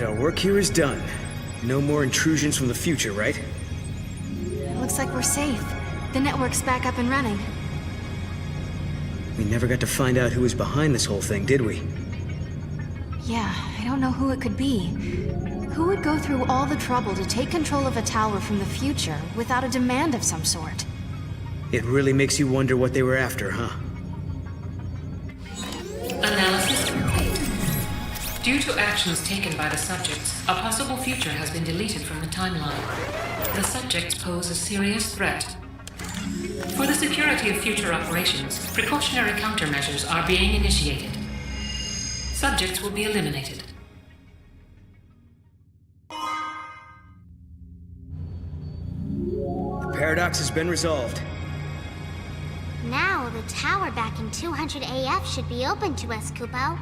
And our work here is done. No more intrusions from the future, right? Looks like we're safe. The network's back up and running. We never got to find out who was behind this whole thing, did we? Yeah, I don't know who it could be. Who would go through all the trouble to take control of a tower from the future without a demand of some sort? It really makes you wonder what they were after, huh? Analysis complete. Due to actions taken by the subjects, a possible future has been deleted from the timeline. The subjects pose a serious threat. For the security of future operations, precautionary countermeasures are being initiated. Subjects will be eliminated. The paradox has been resolved. Now, the tower back in 200 AF should be open to us, Kupo.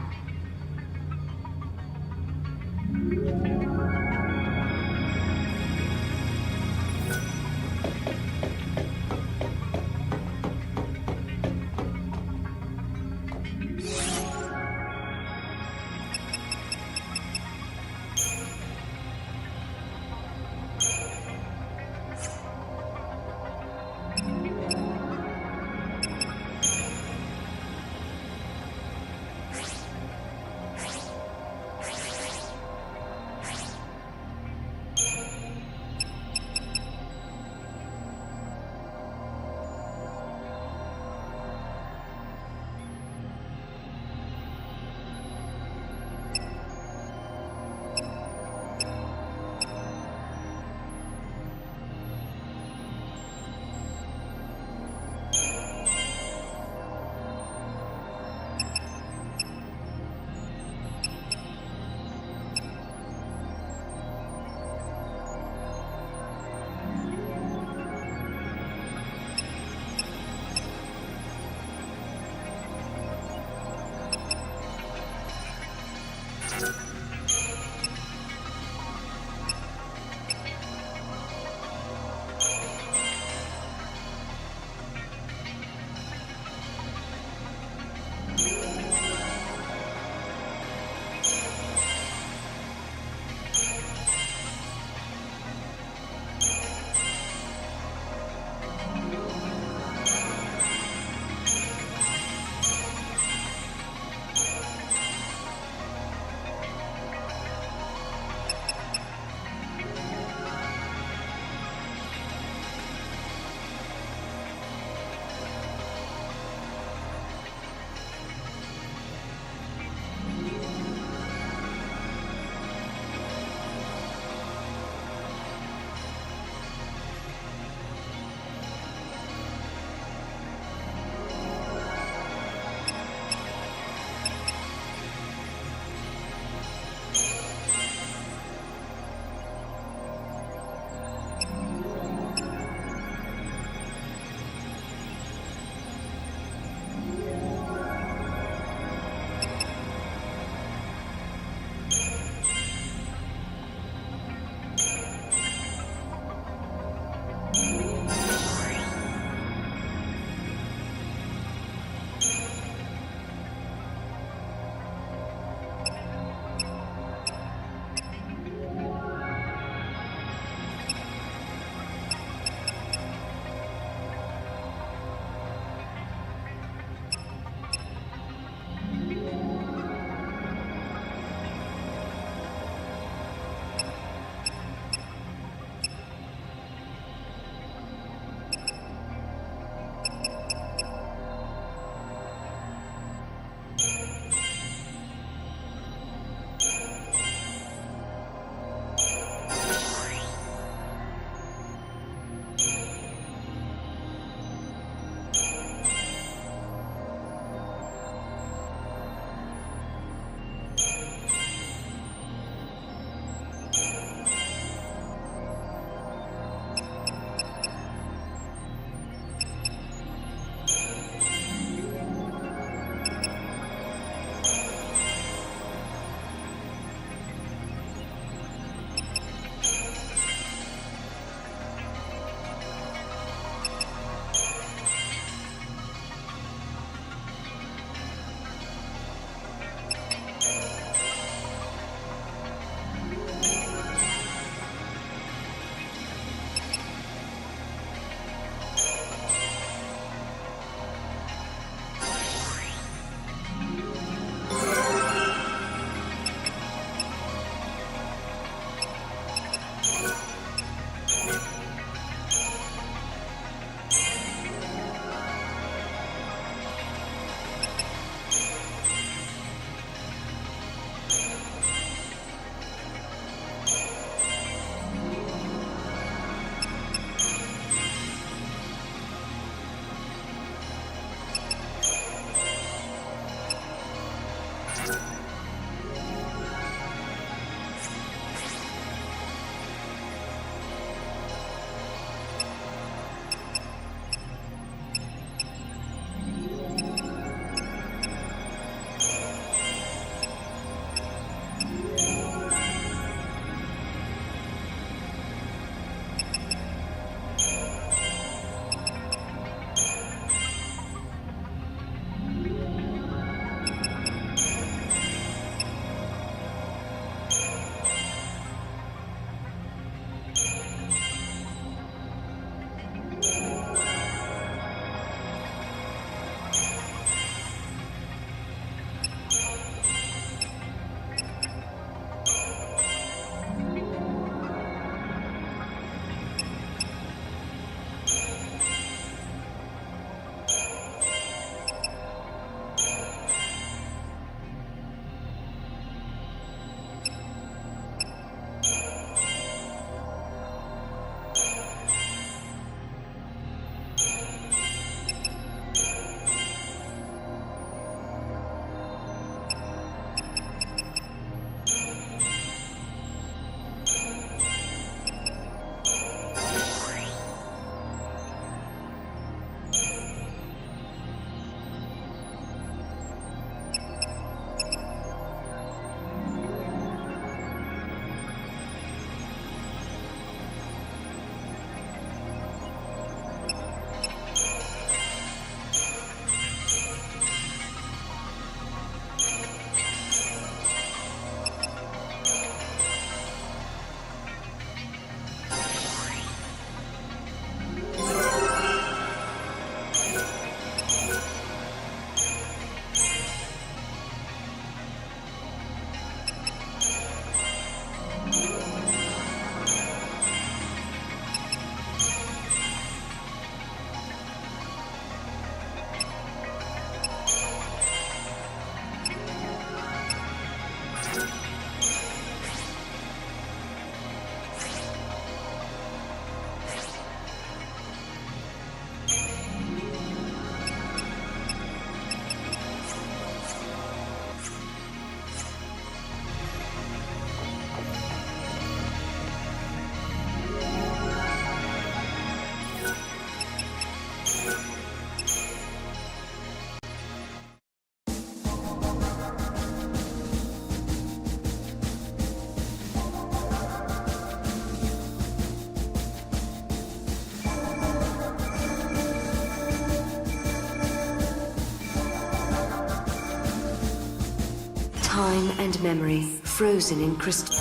and memory frozen in crystal.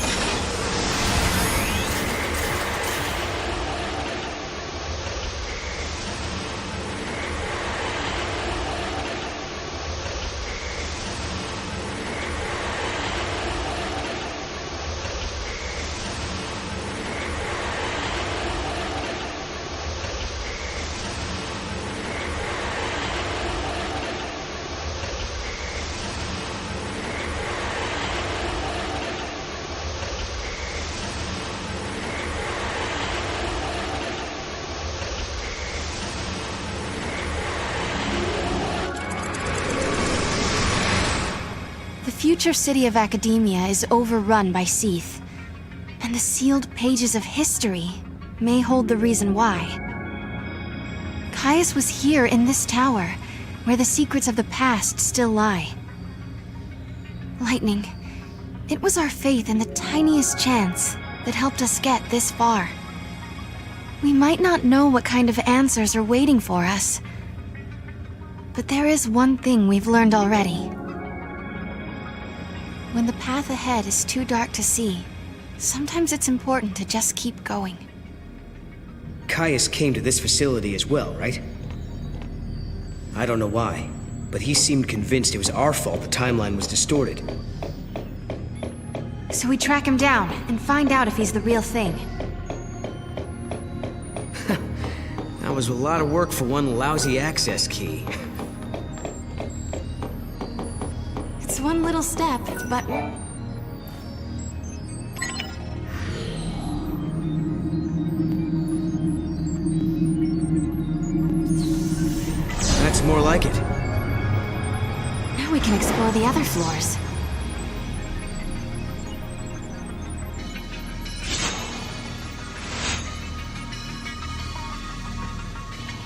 The future city of Academia is overrun by Seath, and the sealed pages of history may hold the reason why. Caius was here in this tower, where the secrets of the past still lie. Lightning, it was our faith in the tiniest chance that helped us get this far. We might not know what kind of answers are waiting for us, but there is one thing we've learned already. When the path ahead is too dark to see, sometimes it's important to just keep going. Caius came to this facility as well, right? I don't know why, but he seemed convinced it was our fault the timeline was distorted. So we track him down and find out if he's the real thing. That was a lot of work for one lousy access key. It's one little step, but... That's more like it. Now we can explore the other floors.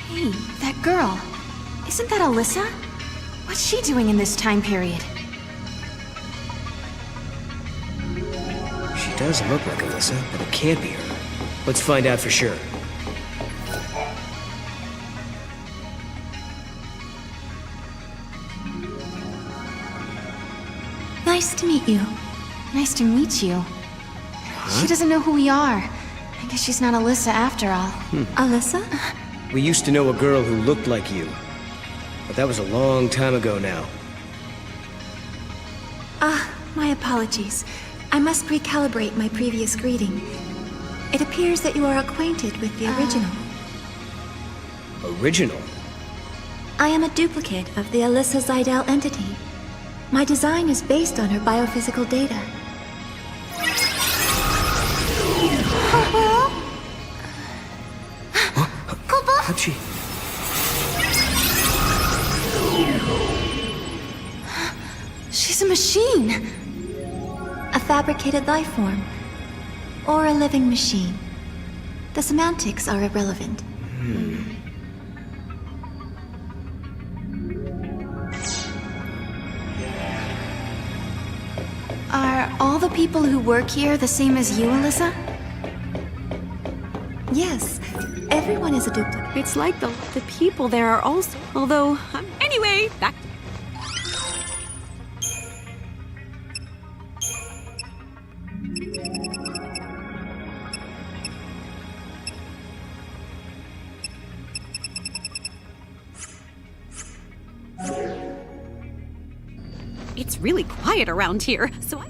Hey, that girl. Isn't that Alyssa? What's she doing in this time period? She does look like Alyssa, but it can't be her. Let's find out for sure. Nice to meet you. Nice to meet you. She doesn't know who we are. I guess she's not Alyssa after all. Alyssa? We used to know a girl who looked like you. But that was a long time ago now. My apologies. I must recalibrate my previous greeting. It appears that you are acquainted with the original. Original? I am a duplicate of the Alyssa Zidell entity. My design is based on her biophysical data. How'd she... She's a machine! A fabricated life form. Or a living machine. The semantics are irrelevant. Are all the people who work here the same as you, Alyssa? Yes, everyone is a duplicate. It's like the people there are also... Although... anyway, back... It's really quiet around here, so I...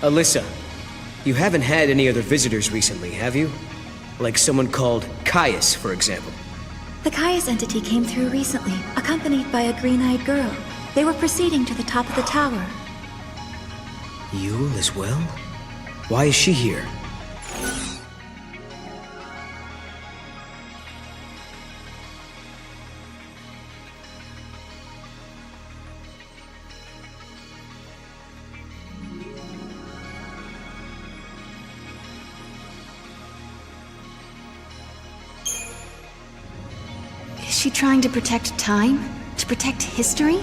Alyssa, you haven't had any other visitors recently, have you? Like someone called Caius, for example. The Caius entity came through recently, accompanied by a green-eyed girl. They were proceeding to the top of the tower. Yule as well? Why is she here? Is she trying to protect time? To protect history?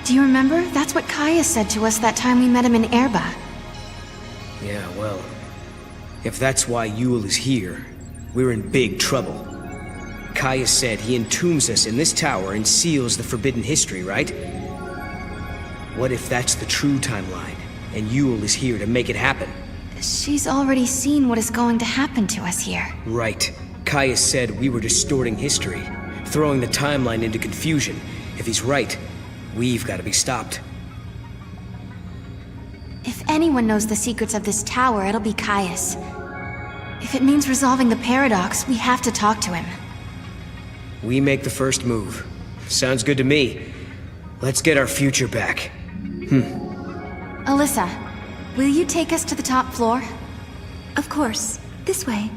Do you remember? That's what Caius said to us that time we met him in Erba. Yeah, well, if that's why Yule is here, we're in big trouble. Caius said he entombs us in this tower and seals the forbidden history, right? What if that's the true timeline, and Yule is here to make it happen? She's already seen what is going to happen to us here. Right. Caius said we were distorting history, throwing the timeline into confusion. If he's right, we've got to be stopped. If anyone knows the secrets of this tower, it'll be Caius. If it means resolving the paradox, we have to talk to him. We make the first move. Sounds good to me. Let's get our future back. Alyssa, will you take us to the top floor? Of course. This way.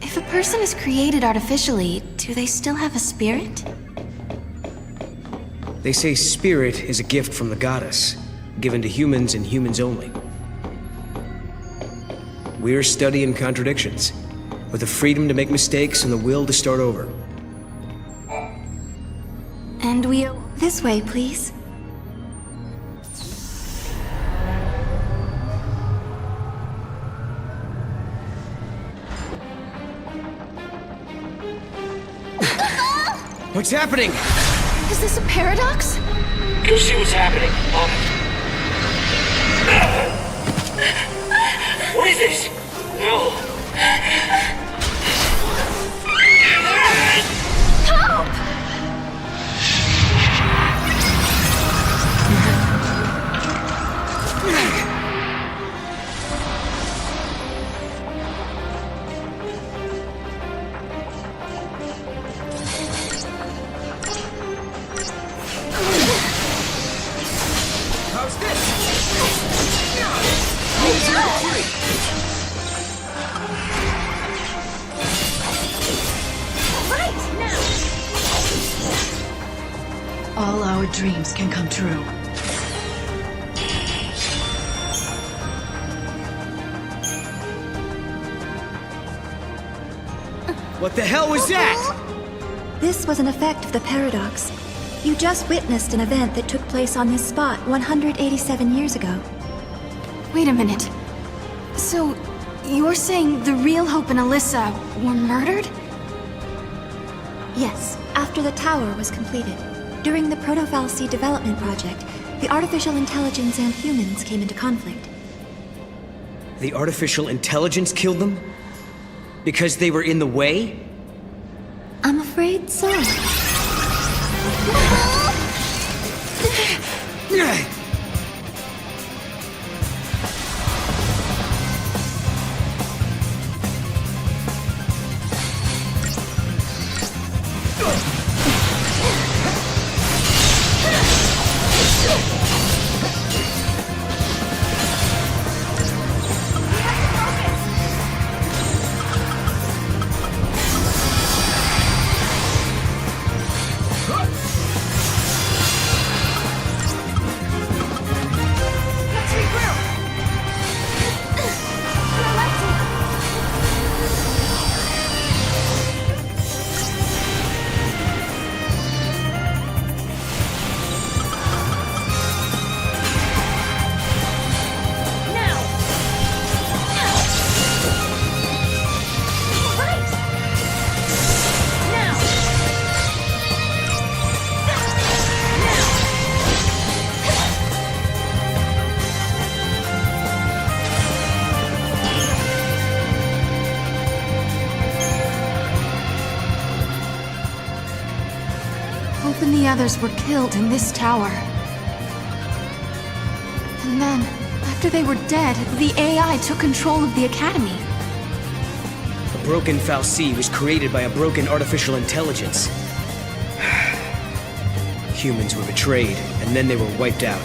If a person is created artificially, do they still have a spirit? They say spirit is a gift from the goddess, given to humans and humans only. We're studying contradictions, with the freedom to make mistakes and the will to start over. And we... This way, please. What's happening? Is this a paradox? Go see what's happening. What is this? No. How's this? All our dreams can come true. What the hell was that? This was an effect of the paradox. You just witnessed an event that took place on this spot 187 years ago. Wait a minute. So, you're saying the real Hope and Alyssa were murdered? Yes, after the tower was completed. During the Proto-Falsi development project, the artificial intelligence and humans came into conflict. The artificial intelligence killed them? Because they were in the way? I'm afraid so. Hope and the others were killed in this tower. And then, that After they were dead, the AI took control of the Academy. The broken Fal'Cie was created by a broken artificial intelligence. Humans were betrayed, and then they were wiped out.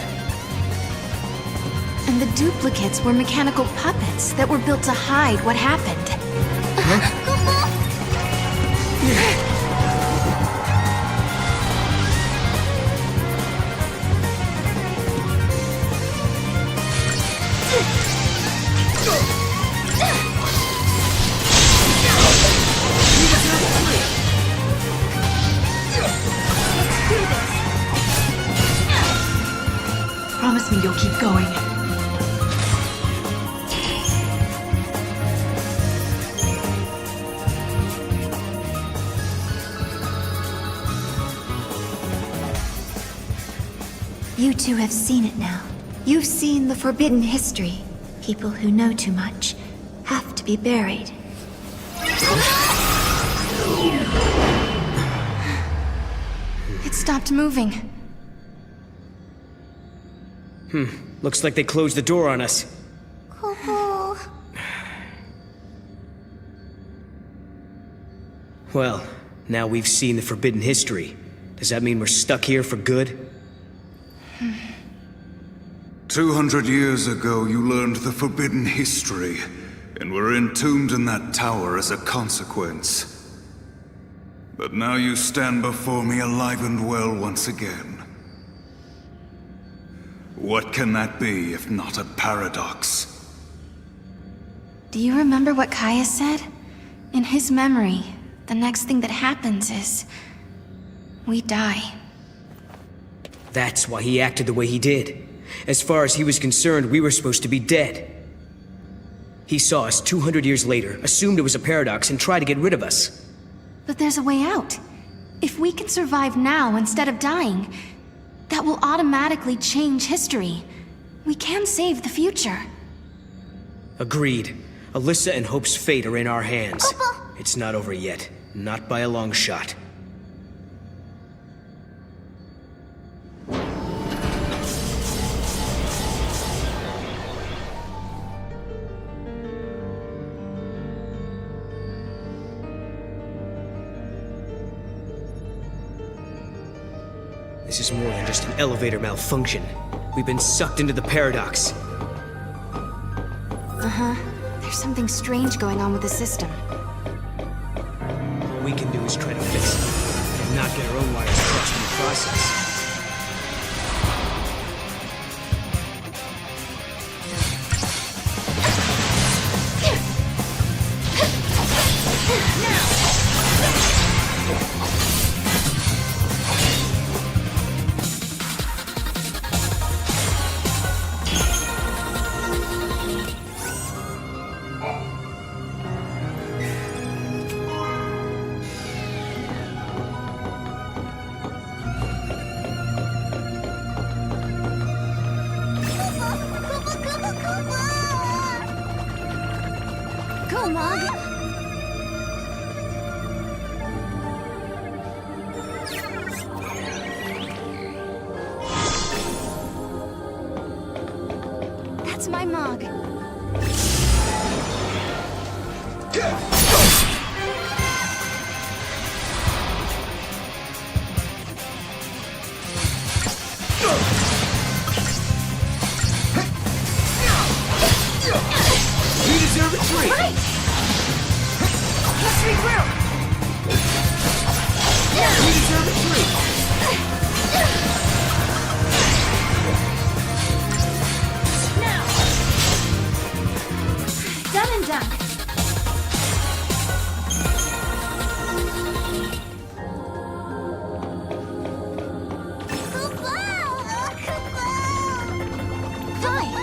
And the duplicates were mechanical puppets that were built to hide what happened. Promise me you'll keep going. You two have seen it now. You've seen the forbidden history. People who know too much have to be buried. It stopped moving. Looks like they closed the door on us. Well, now we've seen the forbidden history. Does that mean we're stuck here for good? 200 years ago, you learned the forbidden history, and were entombed in that tower as a consequence. But now you stand before me alive and well once again. What can that be if not a paradox? Do you remember what Kaya said? In his memory, the next thing that happens is... we die. That's why he acted the way he did. As far as he was concerned, we were supposed to be dead. He saw us 200 years later, assumed it was a paradox, and tried to get rid of us. But there's a way out. If we can survive now instead of dying, that will automatically change history. We can save the future. Agreed. Alyssa and Hope's fate are in our hands. It's not over yet. Not by a long shot. This is more than just an elevator malfunction. We've been sucked into the paradox. There's something strange going on with the system. All we can do is try to fix it, and not get our own wires crossed in the process. Go, Mog! That's my Mog. We deserve a treat! Right! Let's regroup! We deserve a treat! Now! Done and done. Fine.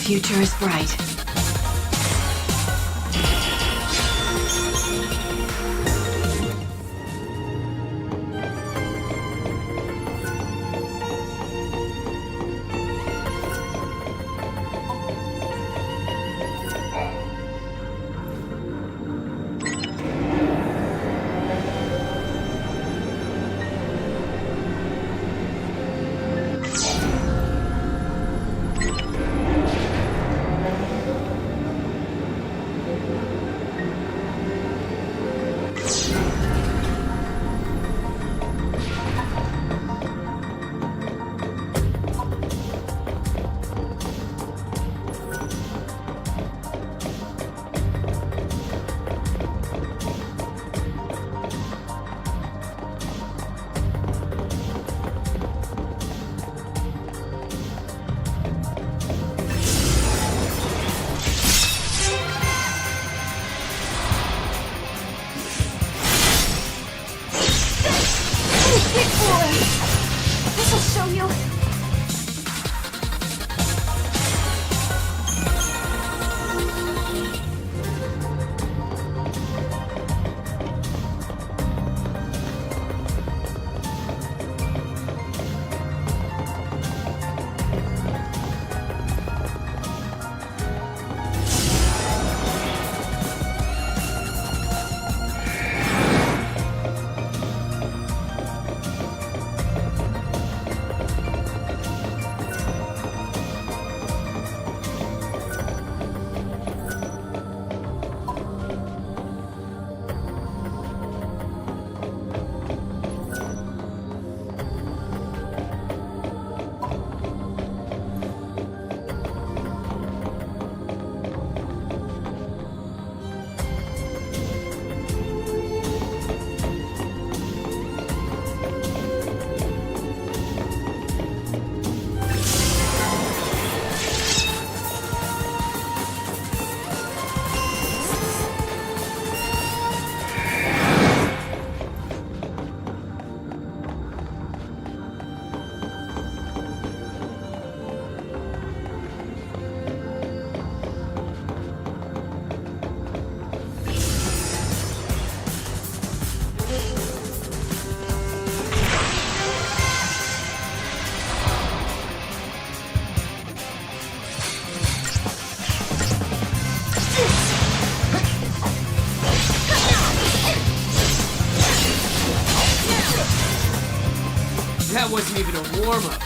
future is bright. wasn't even a warm-up.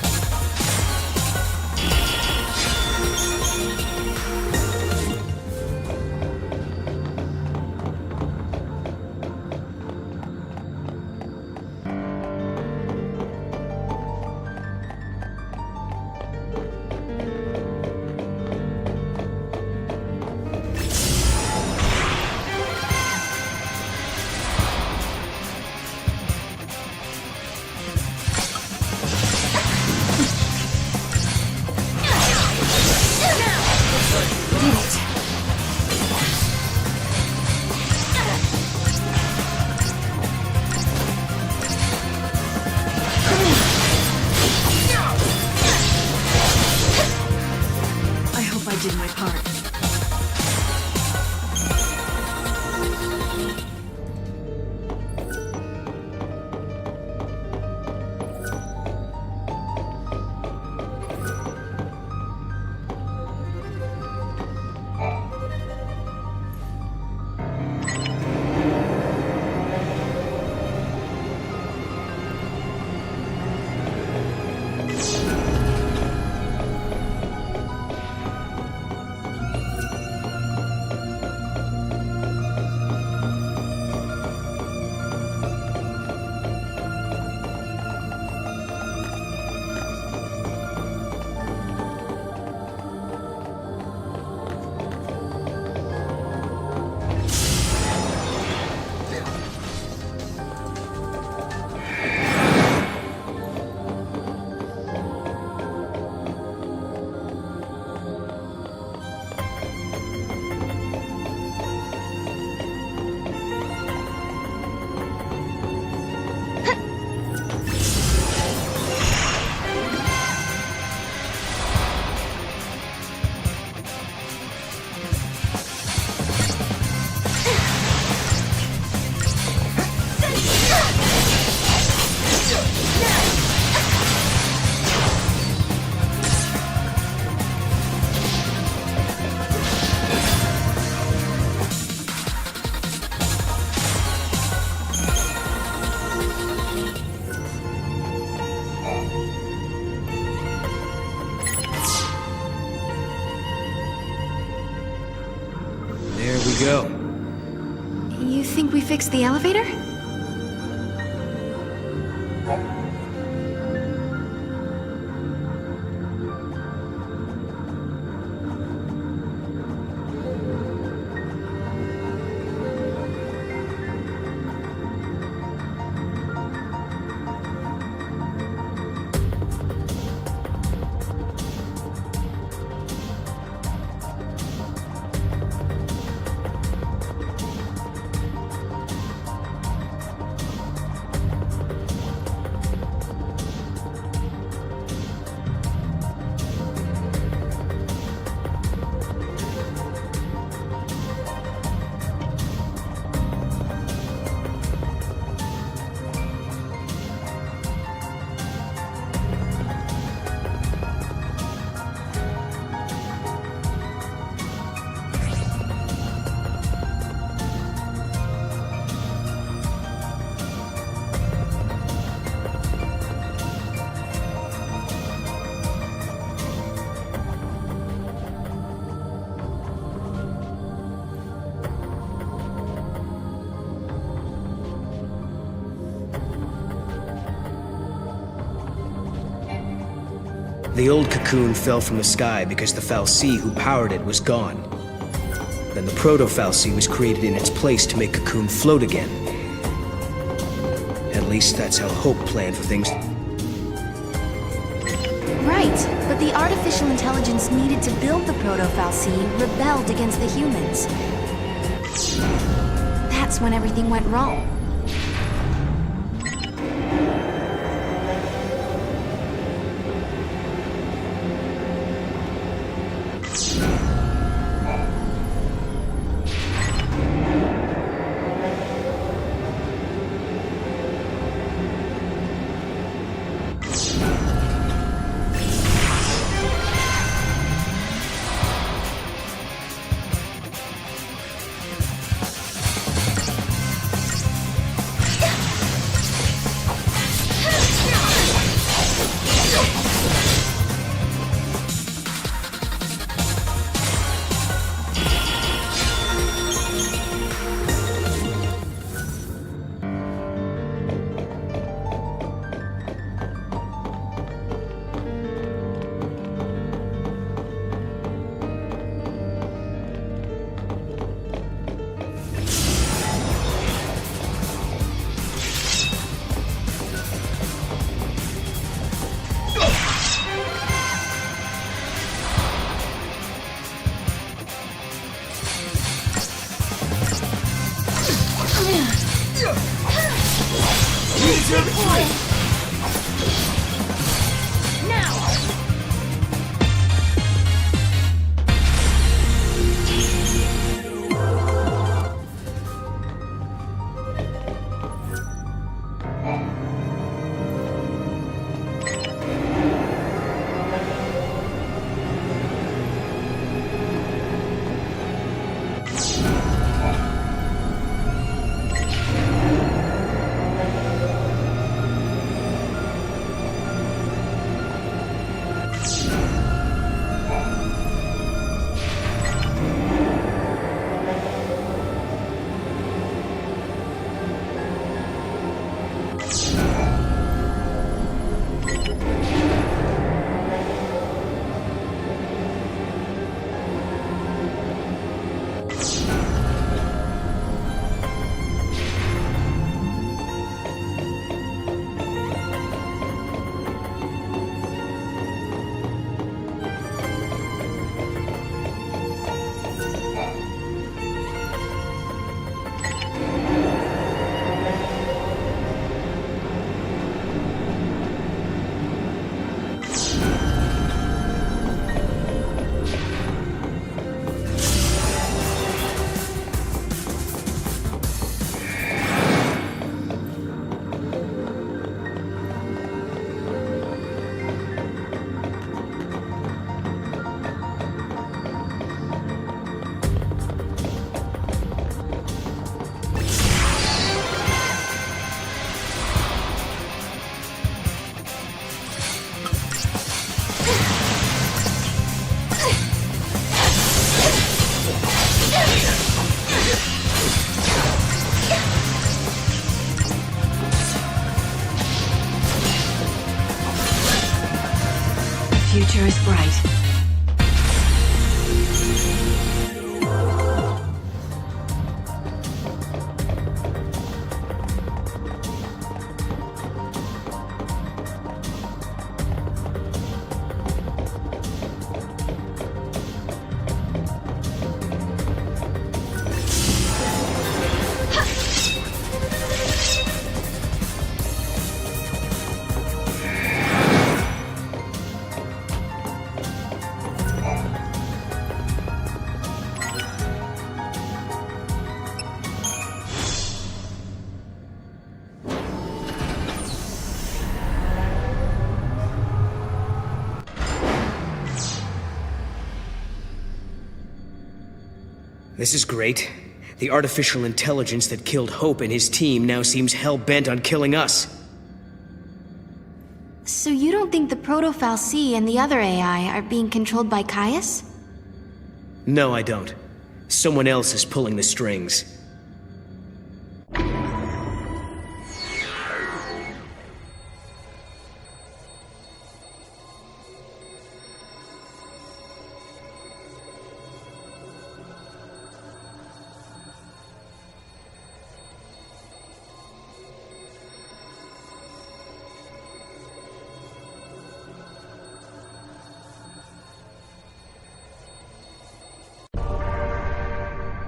I did my part. Go. You think we fixed the elevator? The old cocoon fell from the sky because the Fal'Cie who powered it was gone. Then the Proto-Fal'Cie was created in its place to make Cocoon float again. At least that's how Hope planned for things. Right, but the artificial intelligence needed to build the Proto-Fal'Cie rebelled against the humans. That's when everything went wrong. Future is bright. This is great. The artificial intelligence that killed Hope and his team now seems hell-bent on killing us. So you don't think the Proto-Fal'Cie and the other AI are being controlled by Caius? No, I don't. Someone else is pulling the strings.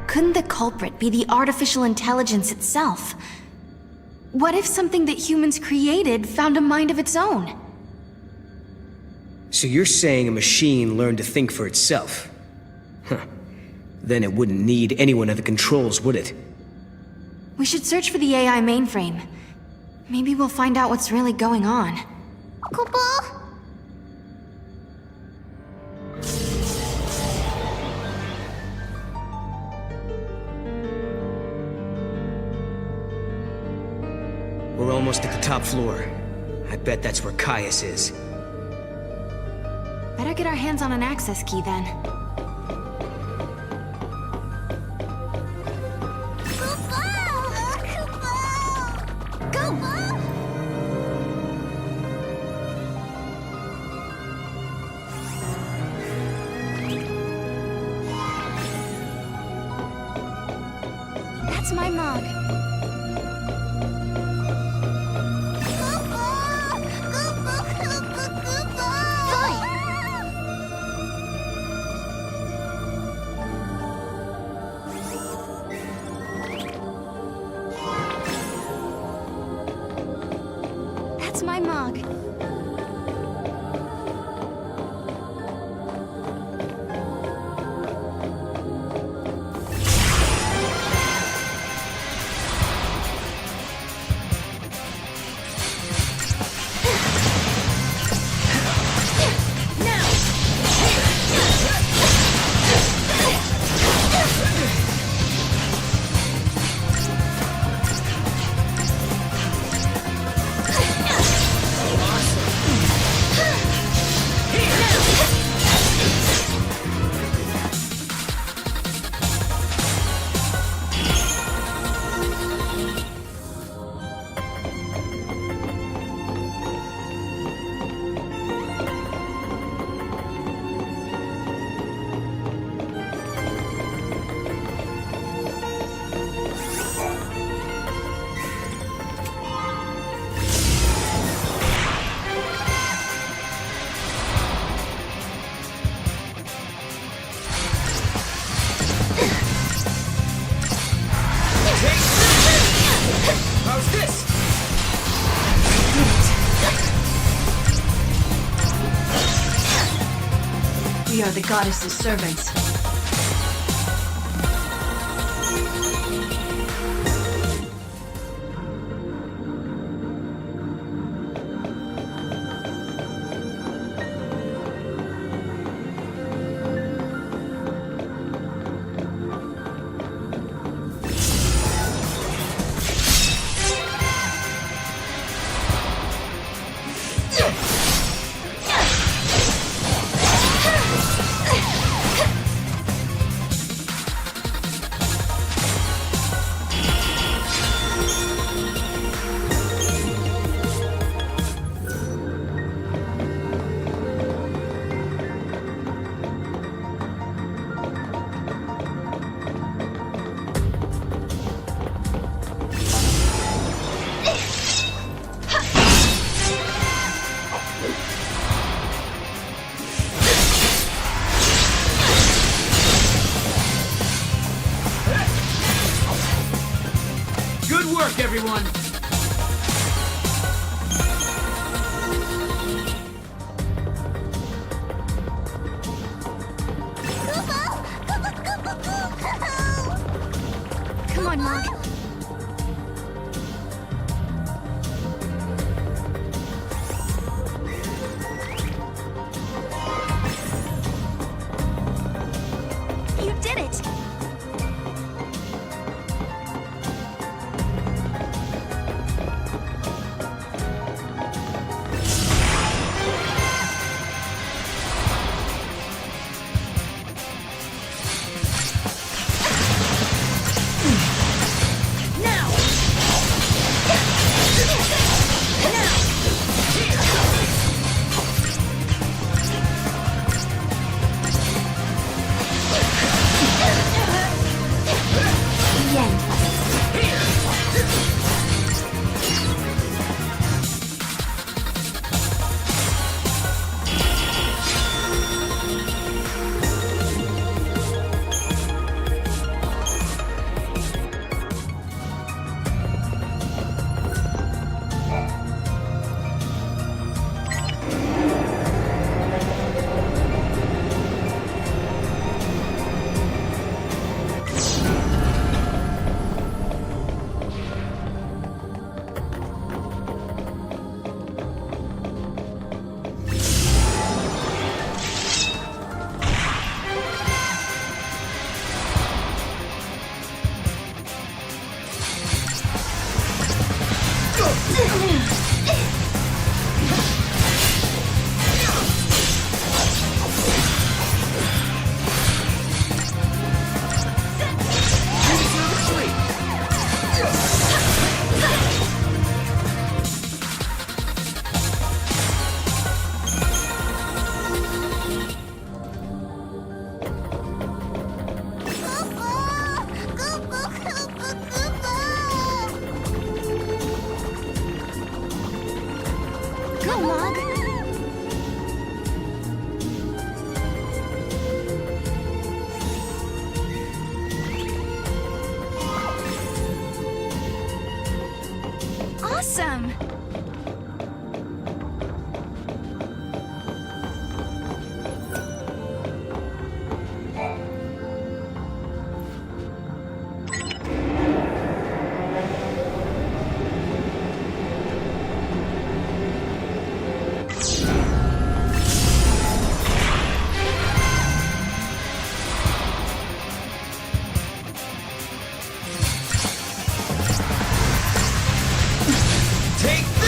Couldn't the culprit be the artificial intelligence itself? What if something that humans created found a mind of its own? So you're saying a machine learned to think for itself? Huh. Then it wouldn't need anyone at the controls, would it? We should search for the AI mainframe. Maybe we'll find out what's really going on. Koopa? We're almost at the top floor. I bet that's where Caius is. Better get our hands on an access key then. That's my mug. are the goddess's servants. Good work, everyone! Come on, Mog. You did it! Go, Mog! Awesome! Take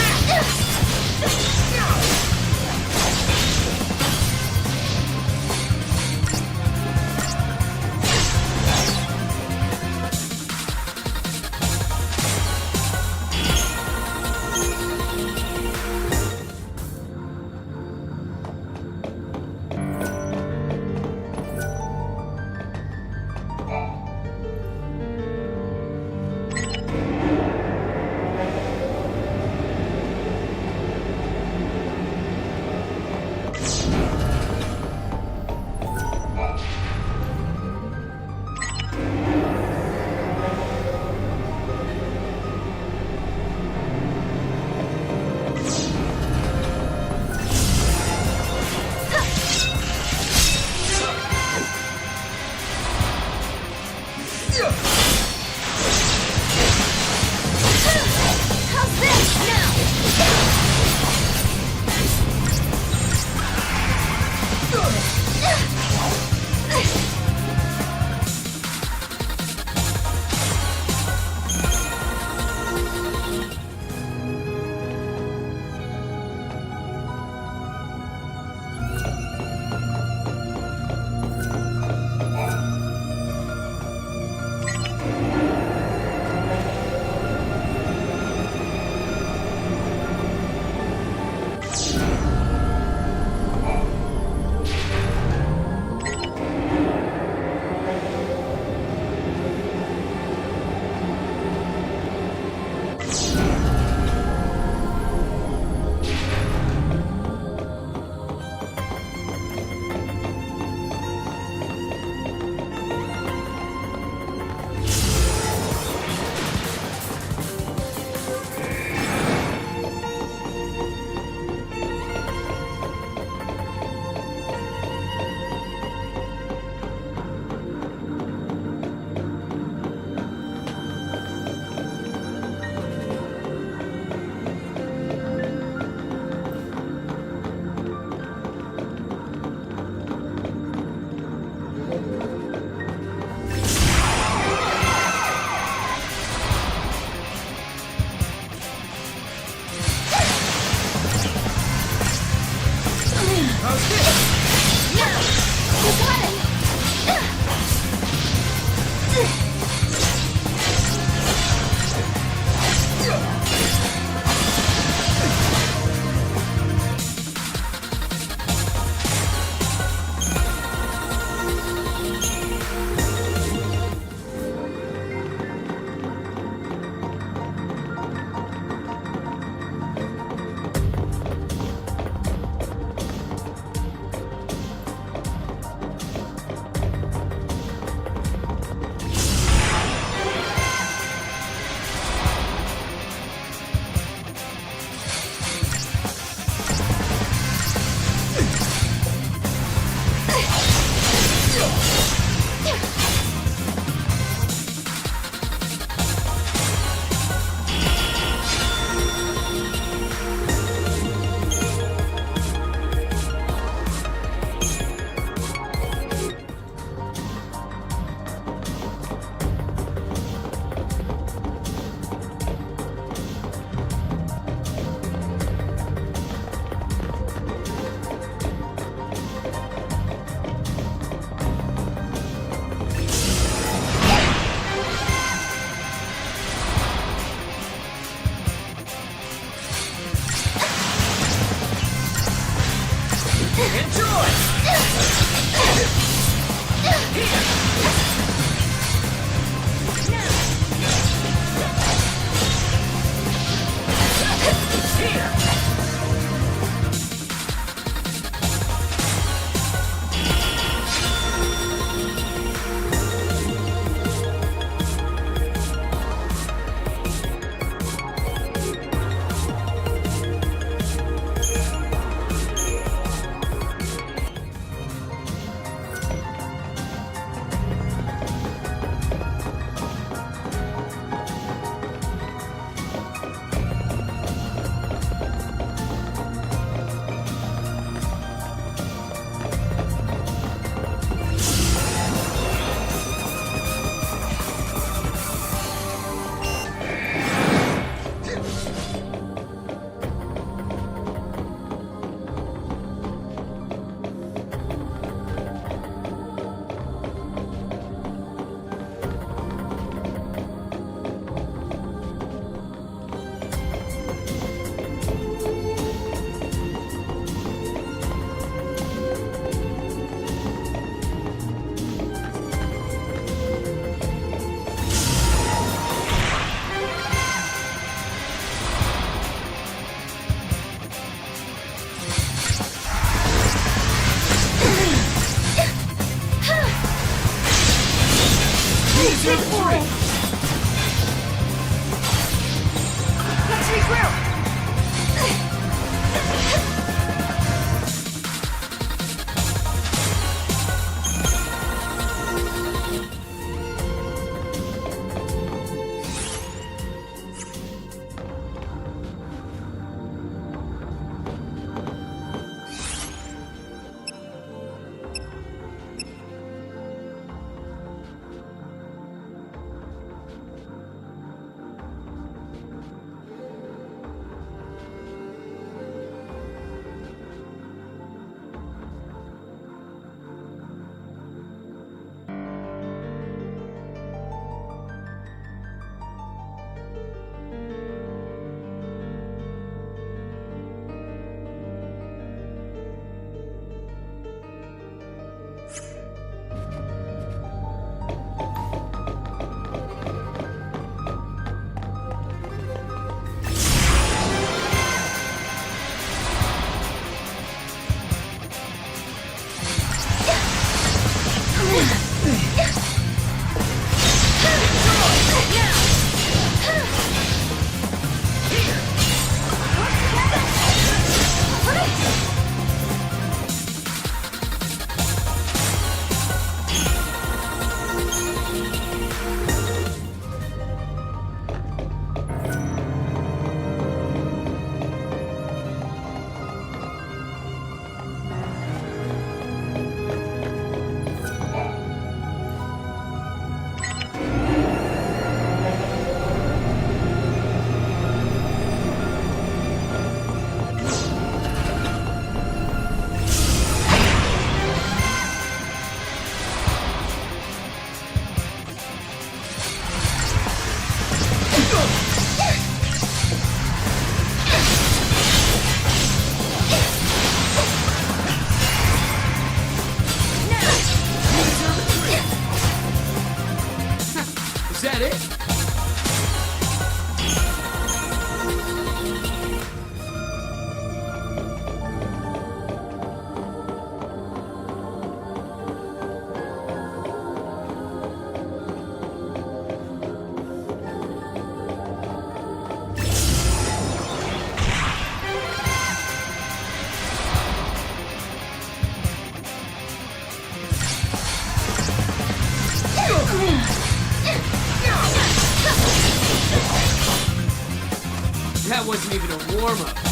Let's regroup! That wasn't even a warm-up.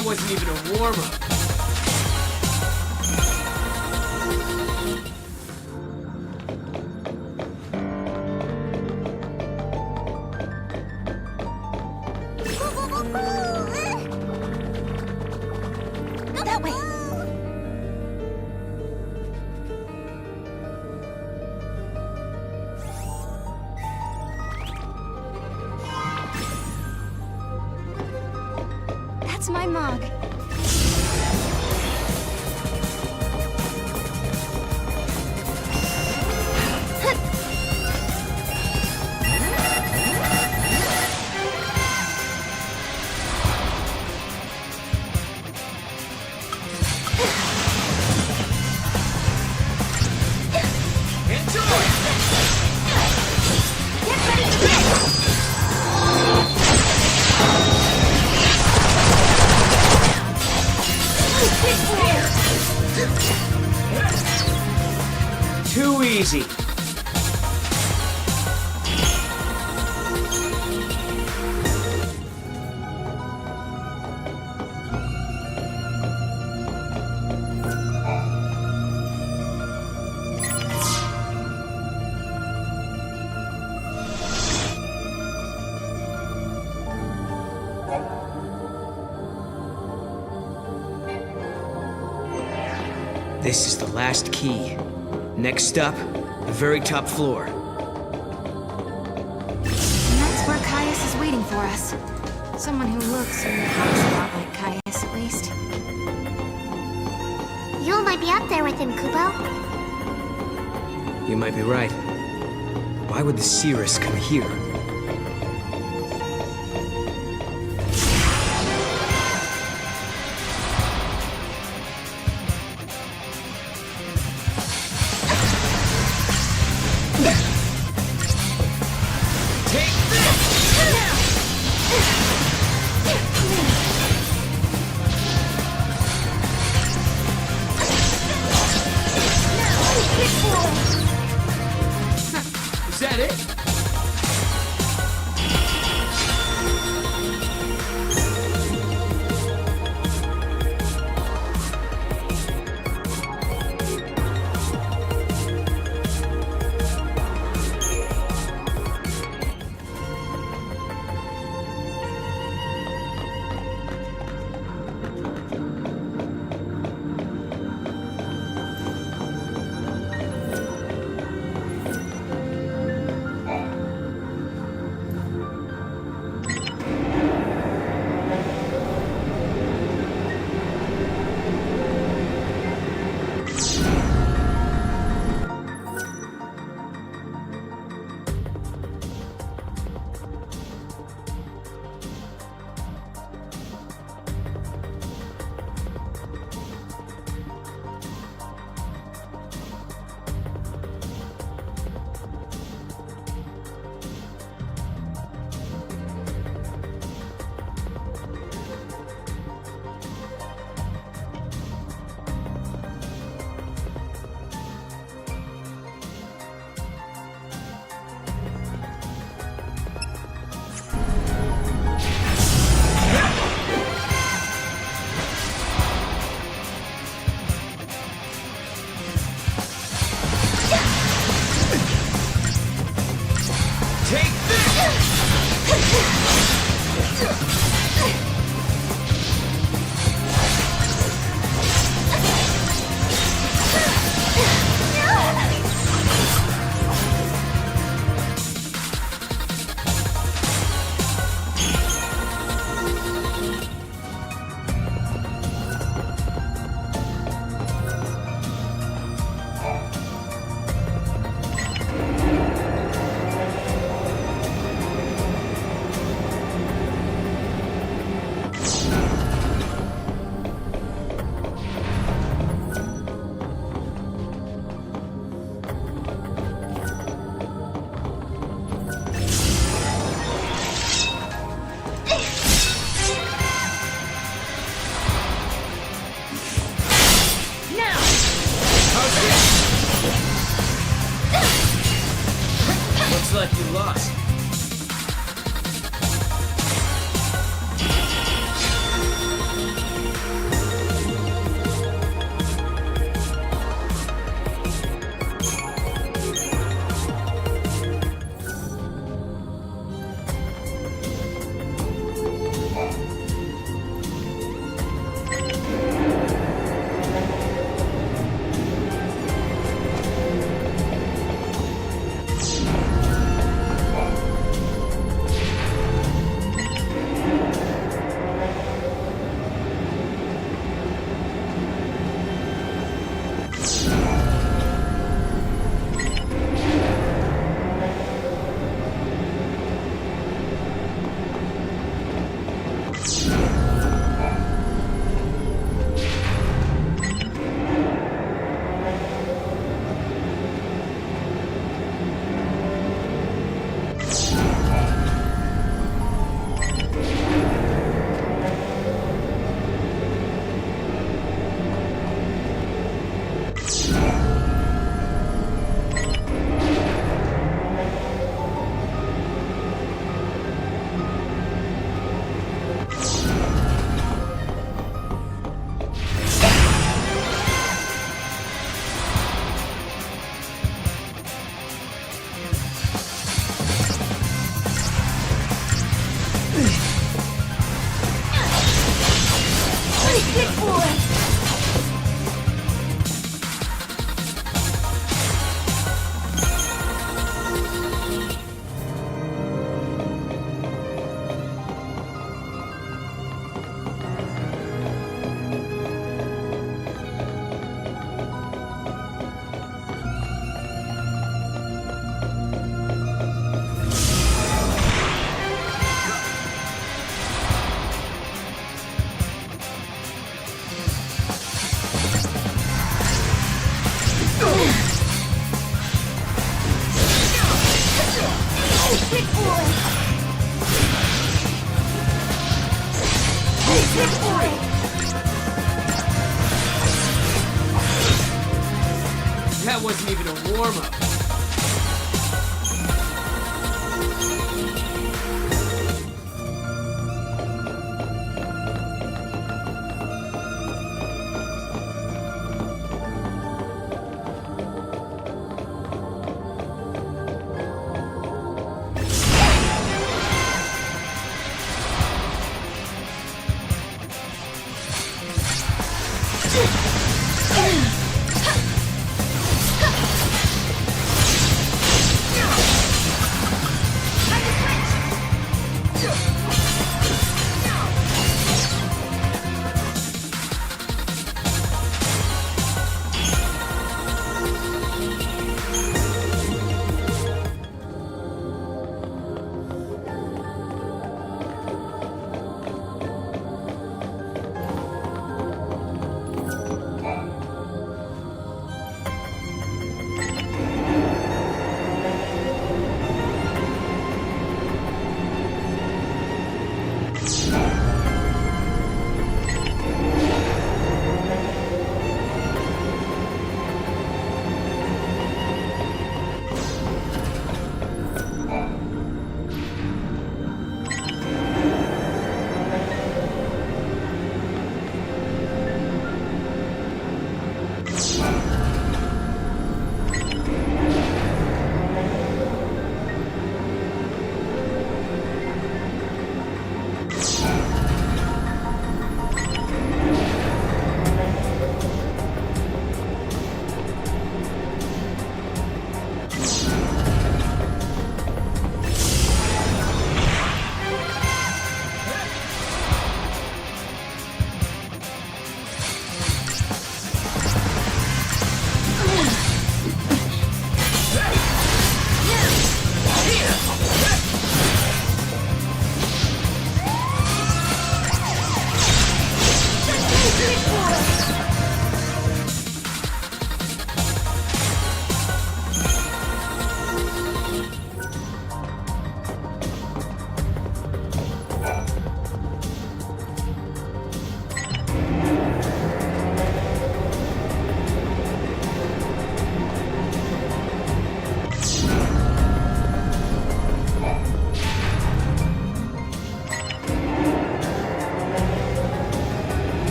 That wasn't even a warm-up. Go that way. That's my mug. Too easy. This is the last key. Next stop, the very top floor. And that's where Caius is waiting for us. Someone who looks and talks a lot like Caius, at least. Yule might be up there with him, Kubo. You might be right. Why would the Cirrus come here? Is that it? Looks like you lost. That wasn't even a warm-up.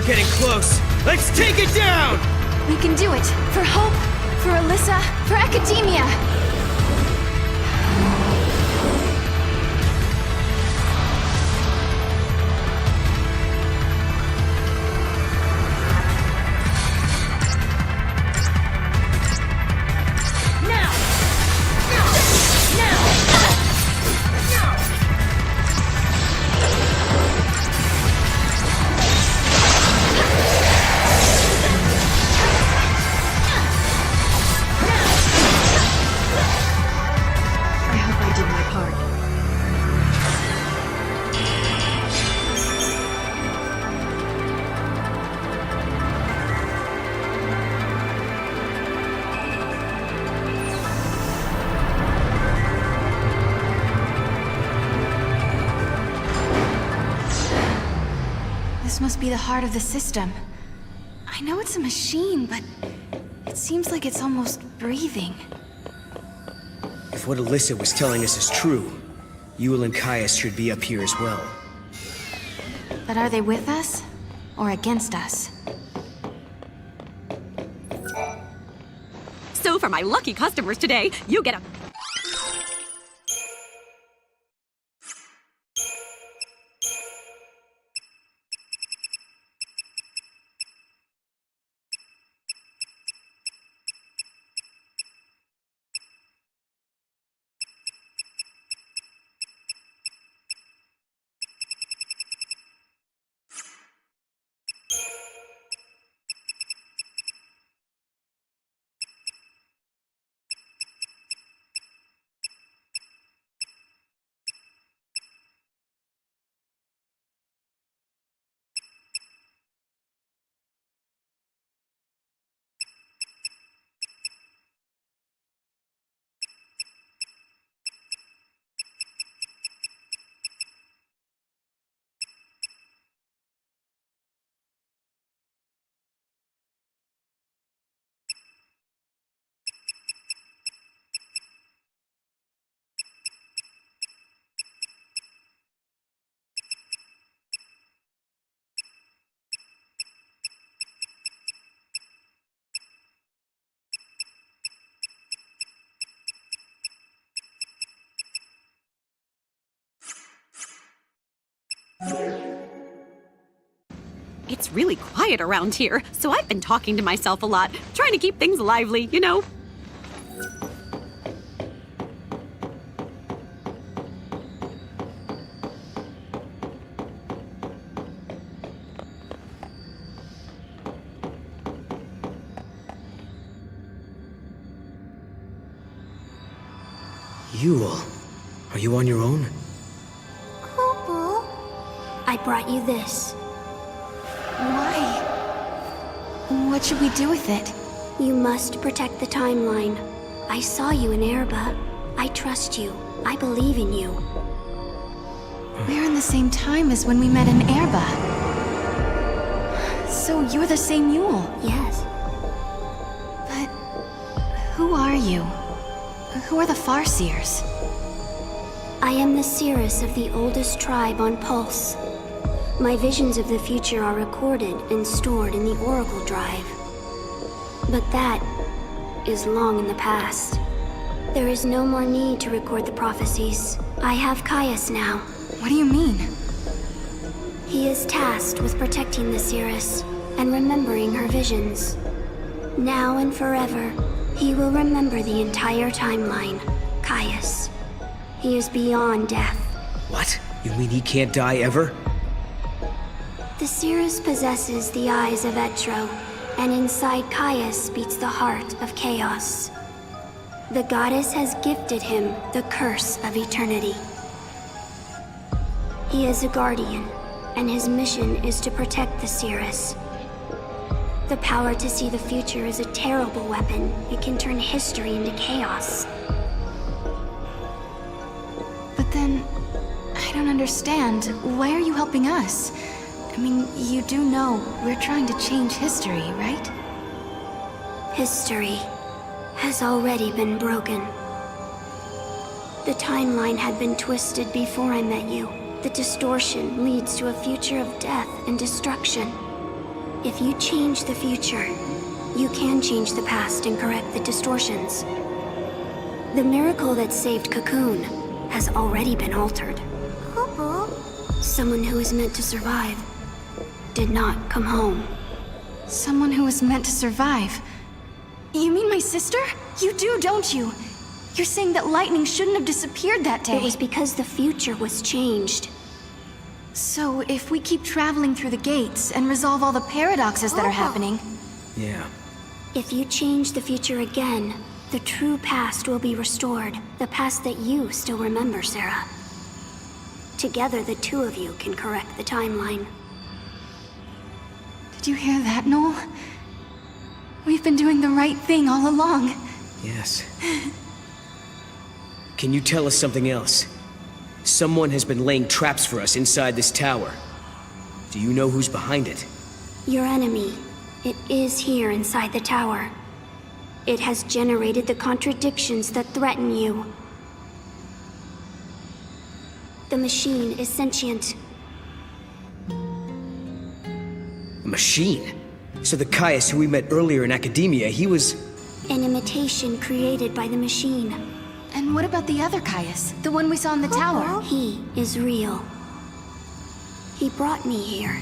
getting close. Let's take it down! We can do it. For Hope, for Alyssa, for Academia. This must be the heart of the system. I know it's a machine, but it seems like it's almost breathing. If what Alyssa was telling us is true, Yule and Caius should be up here as well. But are they with us? Or against us? So for my lucky customers today, you get a... It's really quiet around here, so I've been talking to myself a lot, trying to keep things lively, you know? Yule, are you on your own? Cool. I brought you this. Why? What should we do with it? You must protect the timeline. I saw you in Erba. I trust you. I believe in you. We're in the same time as when we met in Erba. So you're the same Yule. Yes. But who are you? Who are the Farseers? I am the seeress of the oldest tribe on Pulse. My visions of the future are recorded and stored in the Oracle Drive. But that is long in the past. There is no more need to record the prophecies. I have Caius now. What do you mean? He is tasked with protecting the seeress and remembering her visions. Now and forever, he will remember the entire timeline. Caius. He is beyond death. What? You mean he can't die ever? The seeress possesses the eyes of Etro, and inside Caius beats the heart of chaos. The goddess has gifted him the curse of eternity. He is a guardian, and his mission is to protect the seeress. The power to see the future is a terrible weapon. It can turn history into chaos. But then, I don't understand. Why are you helping us? I mean, you do know we're trying to change history, right? History has already been broken. The timeline had been twisted before I met you. The distortion leads to a future of death and destruction. If you change the future, you can change the past and correct the distortions. The miracle that saved Cocoon has already been altered. Someone who is meant to survive did not come home. Someone who was meant to survive? You mean my sister? You do, don't you? You're saying that lightning shouldn't have disappeared that day. It was because the future was changed. So, if we keep traveling through the gates and resolve all the paradoxes that are happening... Yeah. If you change the future again, the true past will be restored. The past that you still remember, Sarah. Together, the two of you can correct the timeline. Did you hear that, Noel? We've been doing the right thing all along. Yes. Can you tell us something else? Someone has been laying traps for us inside this tower. Do you know who's behind it? Your enemy. It is here inside the tower. It has generated the contradictions that threaten you. The machine is sentient. A machine? So the Caius who we met earlier in academia, he was... An imitation created by the machine. And what about the other Caius? The one we saw in the tower? He is real. He brought me here.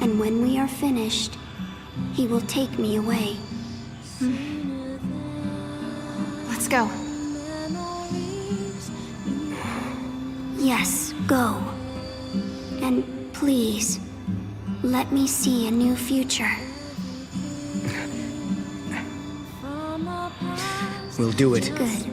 And when we are finished, he will take me away. Let's go. Yes, go. And please, let me see a new future. We'll do it. Good.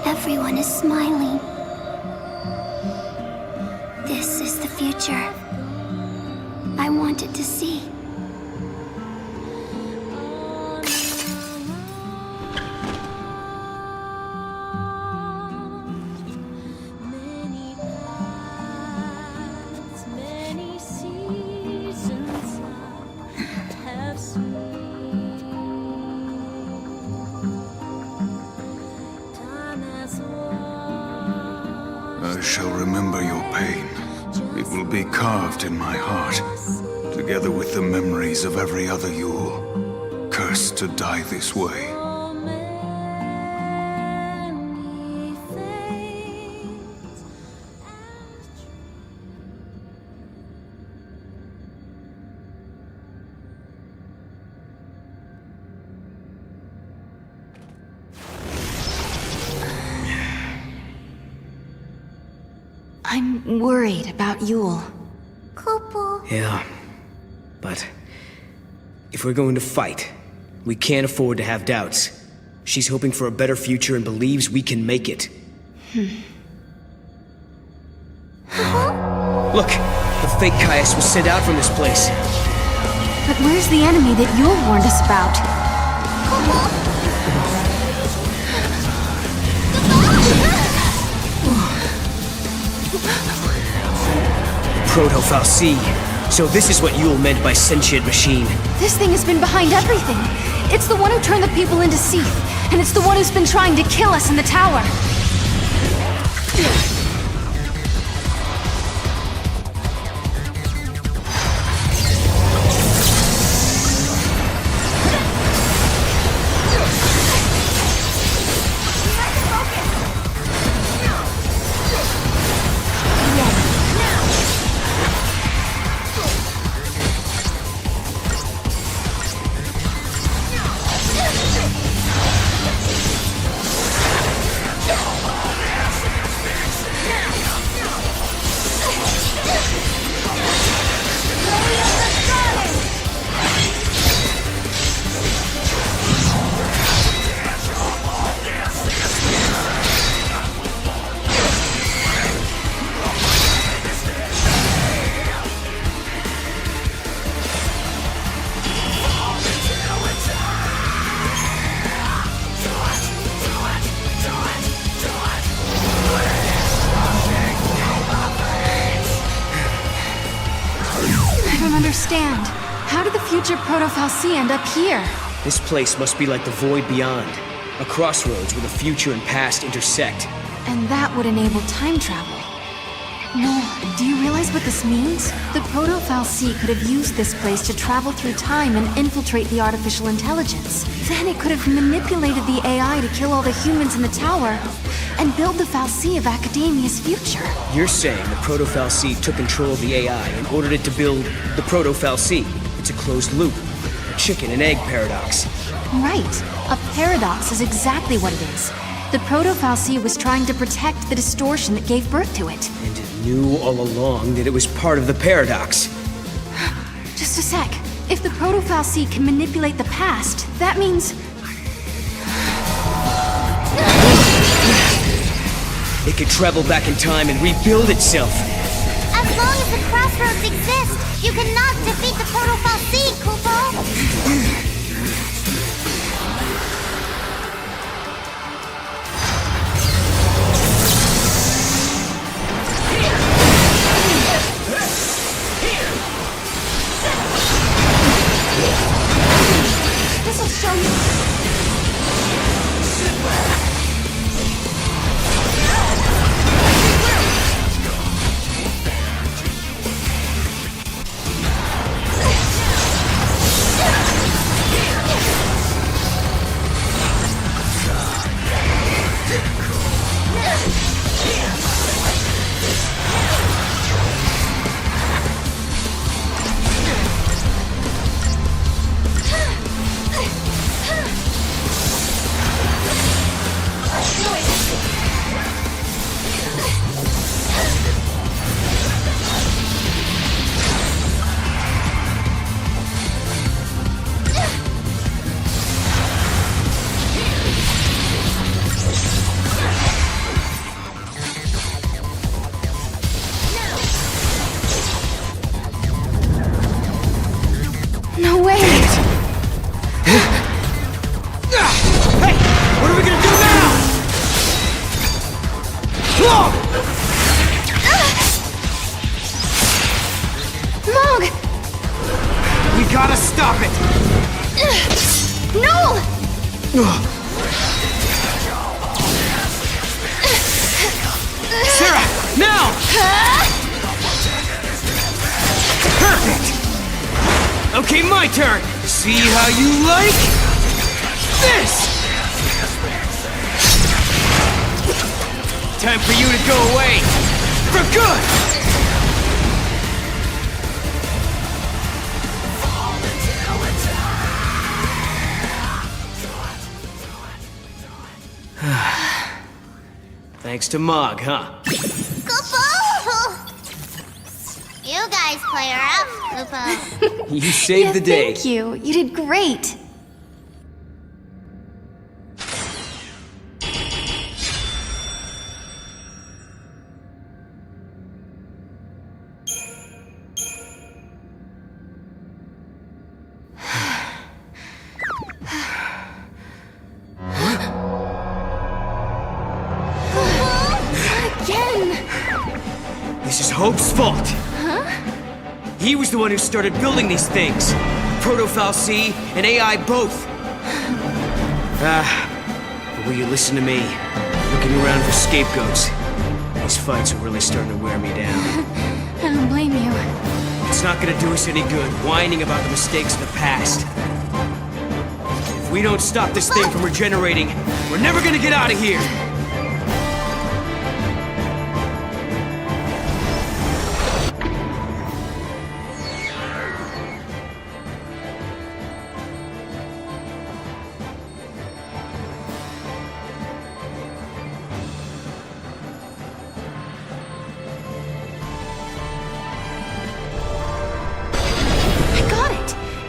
Everyone is smiling. This is the future I wanted to see. I shall remember your pain. It will be carved in my heart, together with the memories of every other Yule, cursed to die this way. I'm worried about Yule. Yeah. But... if we're going to fight, we can't afford to have doubts. She's hoping for a better future and believes we can make it. Look! The fake Caius was sent out from this place. But where's the enemy that Yule warned us about? Proto-Fal'Cie. So this is what Yule meant by sentient machine. This thing has been behind everything. It's the one who turned the people into Seath, and it's the one who's been trying to kill us in the tower. future Proto-Fal'Cie end up here? This place must be like the void beyond. A crossroads where the future and past intersect. And that would enable time travel. No, do you realize what this means? The Proto-Fal'Cie could have used this place to travel through time and infiltrate the artificial intelligence. Then it could have manipulated the AI to kill all the humans in the tower and build the Fal'Cie of Academia's future. You're saying the Proto-Fal'Cie took control of the AI and ordered it to build the Proto-Fal'Cie. It's a closed loop. A chicken and egg paradox. Right. A paradox is exactly what it is. The Proto-Fal'Cie was trying to protect the distortion that gave birth to it. And it knew all along that it was part of the paradox. Just a sec. If the Proto-Fal'Cie can manipulate the past, that means... It could travel back in time and rebuild itself. As long as the crossroads exist, you cannot defeat the Proto-Fal'Cie, Kupo! This'll show you... No way! Hey! What are we gonna do now? Mog! We gotta stop it! No! Sarah, now! Perfect! Okay, my turn! See how you like this! Time for you to go away! For good! Thanks to Mog, huh? Kupo! You guys play her up, Kupo. You saved the day. Thank you. You did great. Again! This is Hope's fault. Huh? He was the one who started building these things. Proto-Fal'Cie and AI both. But will you listen to me? Looking around for scapegoats. These fights are really starting to wear me down. I don't blame you. It's not gonna do us any good whining about the mistakes of the past. If we don't stop this thing from regenerating, we're never gonna get out of here!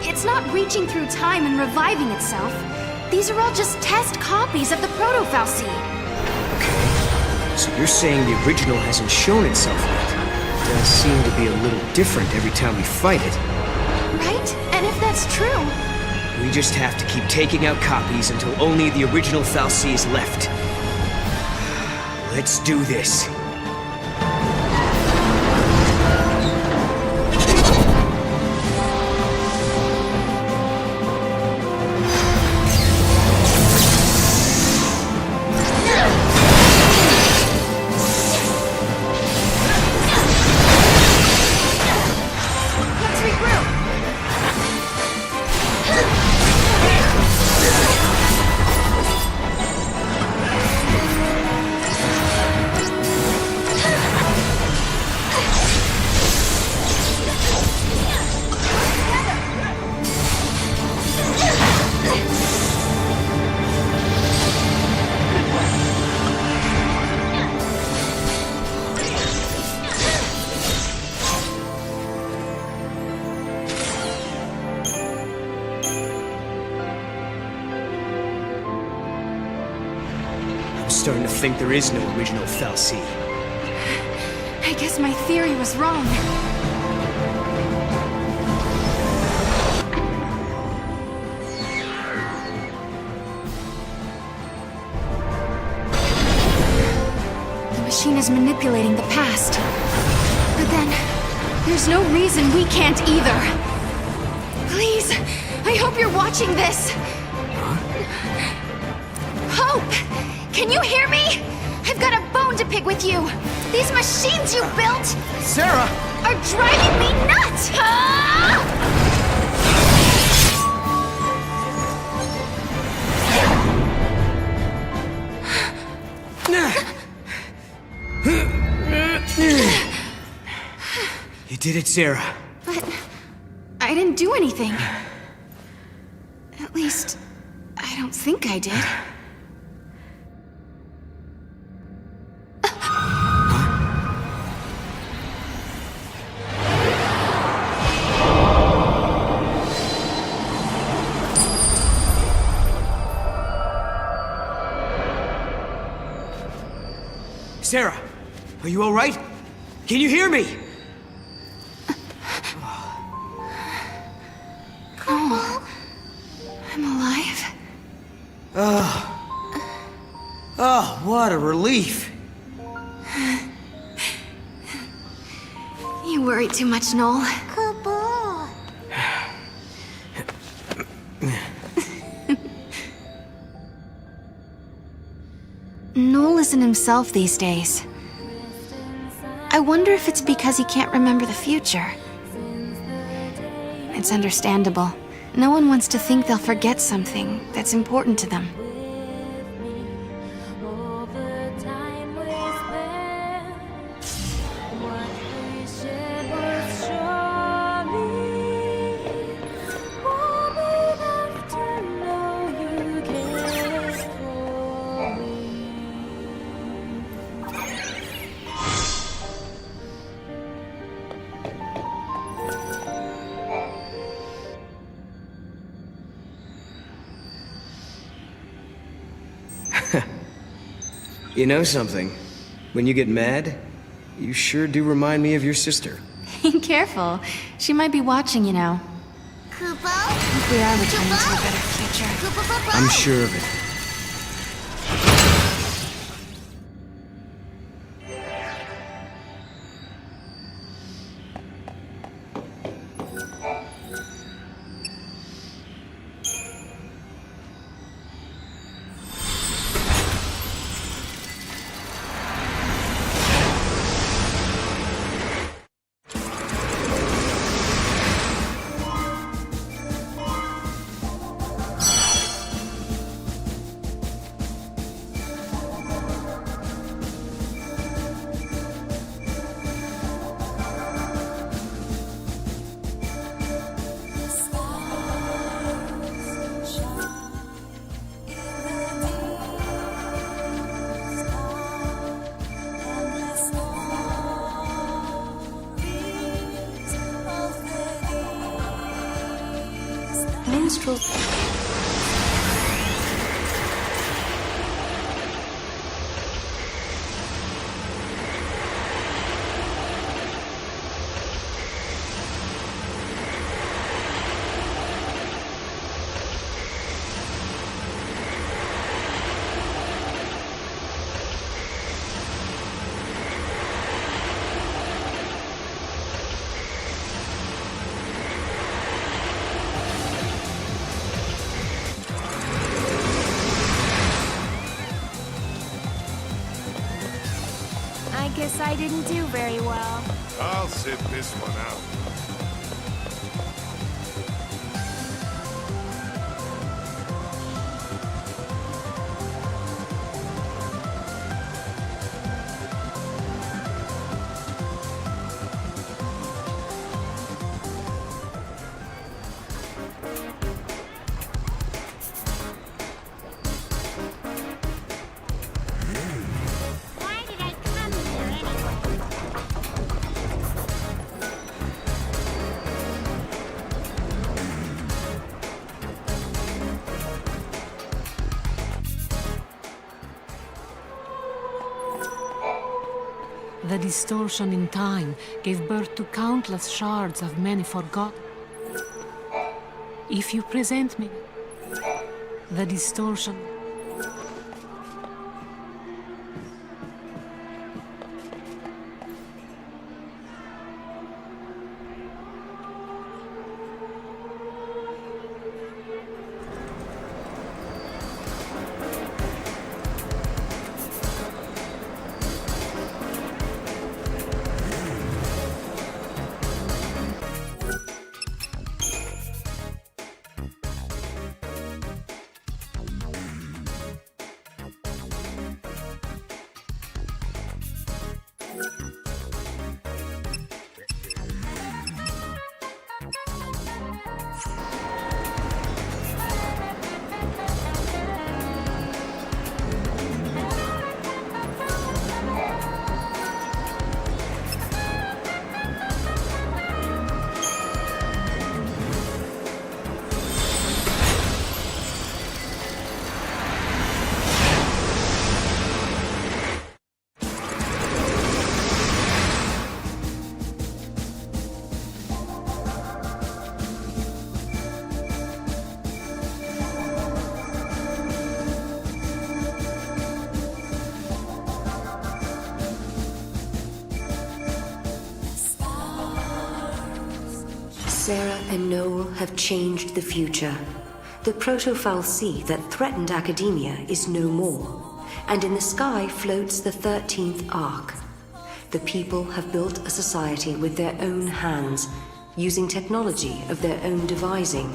It's not reaching through time and reviving itself. These are all just test copies of the Proto-Fal'Cie. Okay, so you're saying the original hasn't shown itself yet. It does seem to be a little different every time we fight it. Right? And if that's true... We just have to keep taking out copies until only the original Fal'Cie is left. Let's do this. starting to think there is no original Fal'Cie. I guess my theory was wrong. The machine is manipulating the past. But then, there's no reason we can't either. Please, I hope you're watching this. Hope! Can you hear me? I've got a bone to pick with you. These machines you built Sarah! are driving me nuts! Ah! You did it, Sarah. But I didn't do anything. At least, I don't think I did. Sarah, are you all right? Can you hear me? Cole, I'm alive. Oh, what a relief. You worry too much, Noel. Kabul. Noel isn't himself these days. I wonder if it's because he can't remember the future. It's understandable. No one wants to think they'll forget something that's important to them. You know something? When you get mad, you sure do remind me of your sister. Careful. She might be watching, you know. Kupo? I think we are returning to a better future. Kupo? I'm sure of it. Minstrel. I guess I didn't do very well. I'll sit this one out. Why did I come here anyway? The distortion in time gave birth to countless shards of many forgotten. If you present me the distortion, Sarah and Noel have changed the future. The proto-fal'Cie that threatened academia is no more, and in the sky floats the 13th Ark. The people have built a society with their own hands, using technology of their own devising.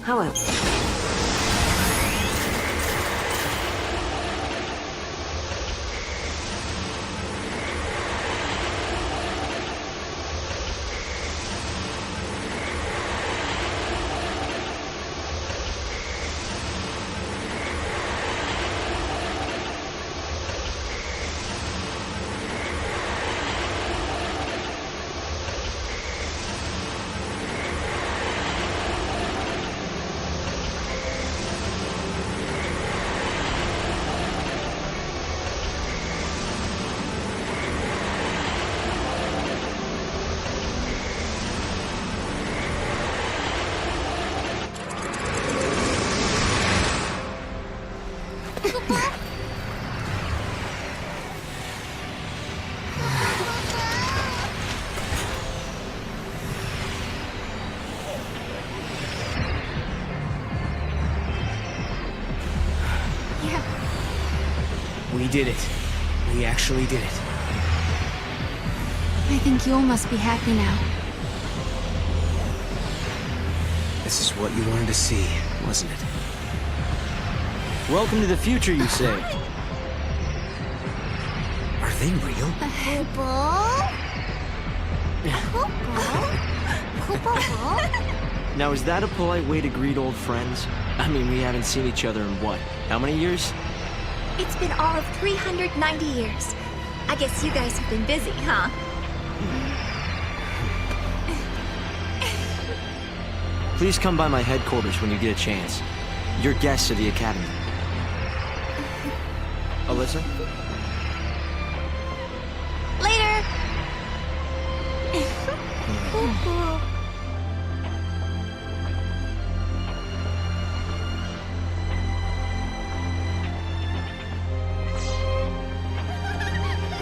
However, We did it. We actually did it. I think Yule must be happy now. This is what you wanted to see, wasn't it? Welcome to the future, you say? Are they real? Now, is that a polite way to greet old friends? I mean, we haven't seen each other in what? How many years? It's been all of 390 years. I guess you guys have been busy, huh? Please come by my headquarters when you get a chance. You're guests of the Academy. Alyssa? Later!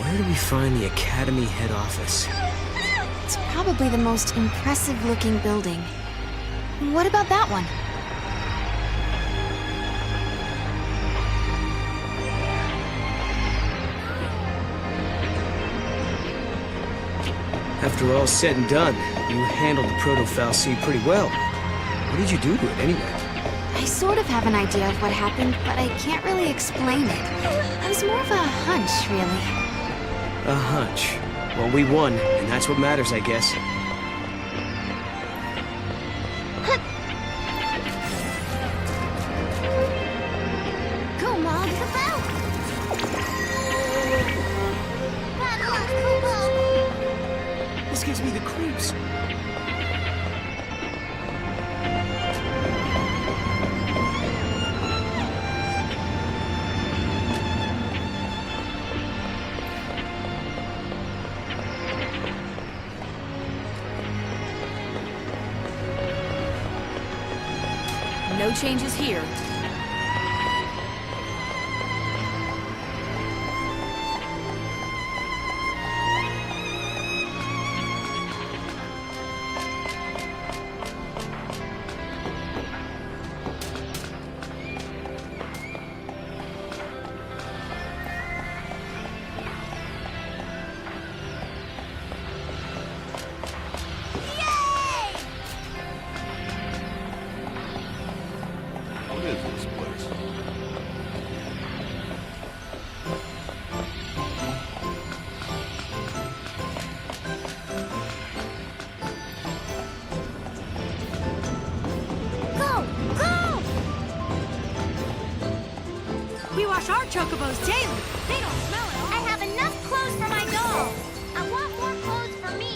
Where do we find the Academy head office? It's probably the most impressive-looking building. What about that one? After all's said and done, you handled the proto-fal'Cie pretty well. What did you do to it, anyway? I sort of have an idea of what happened, but I can't really explain it. It was more of a hunch, really. A hunch. Well, we won, and that's what matters, I guess. Come on, Cabell! This gives me the creeps. changes here. What is this place? Go! Go! We wash our chocobos daily. They don't smell at all. I have enough clothes for my doll. I want more clothes for me.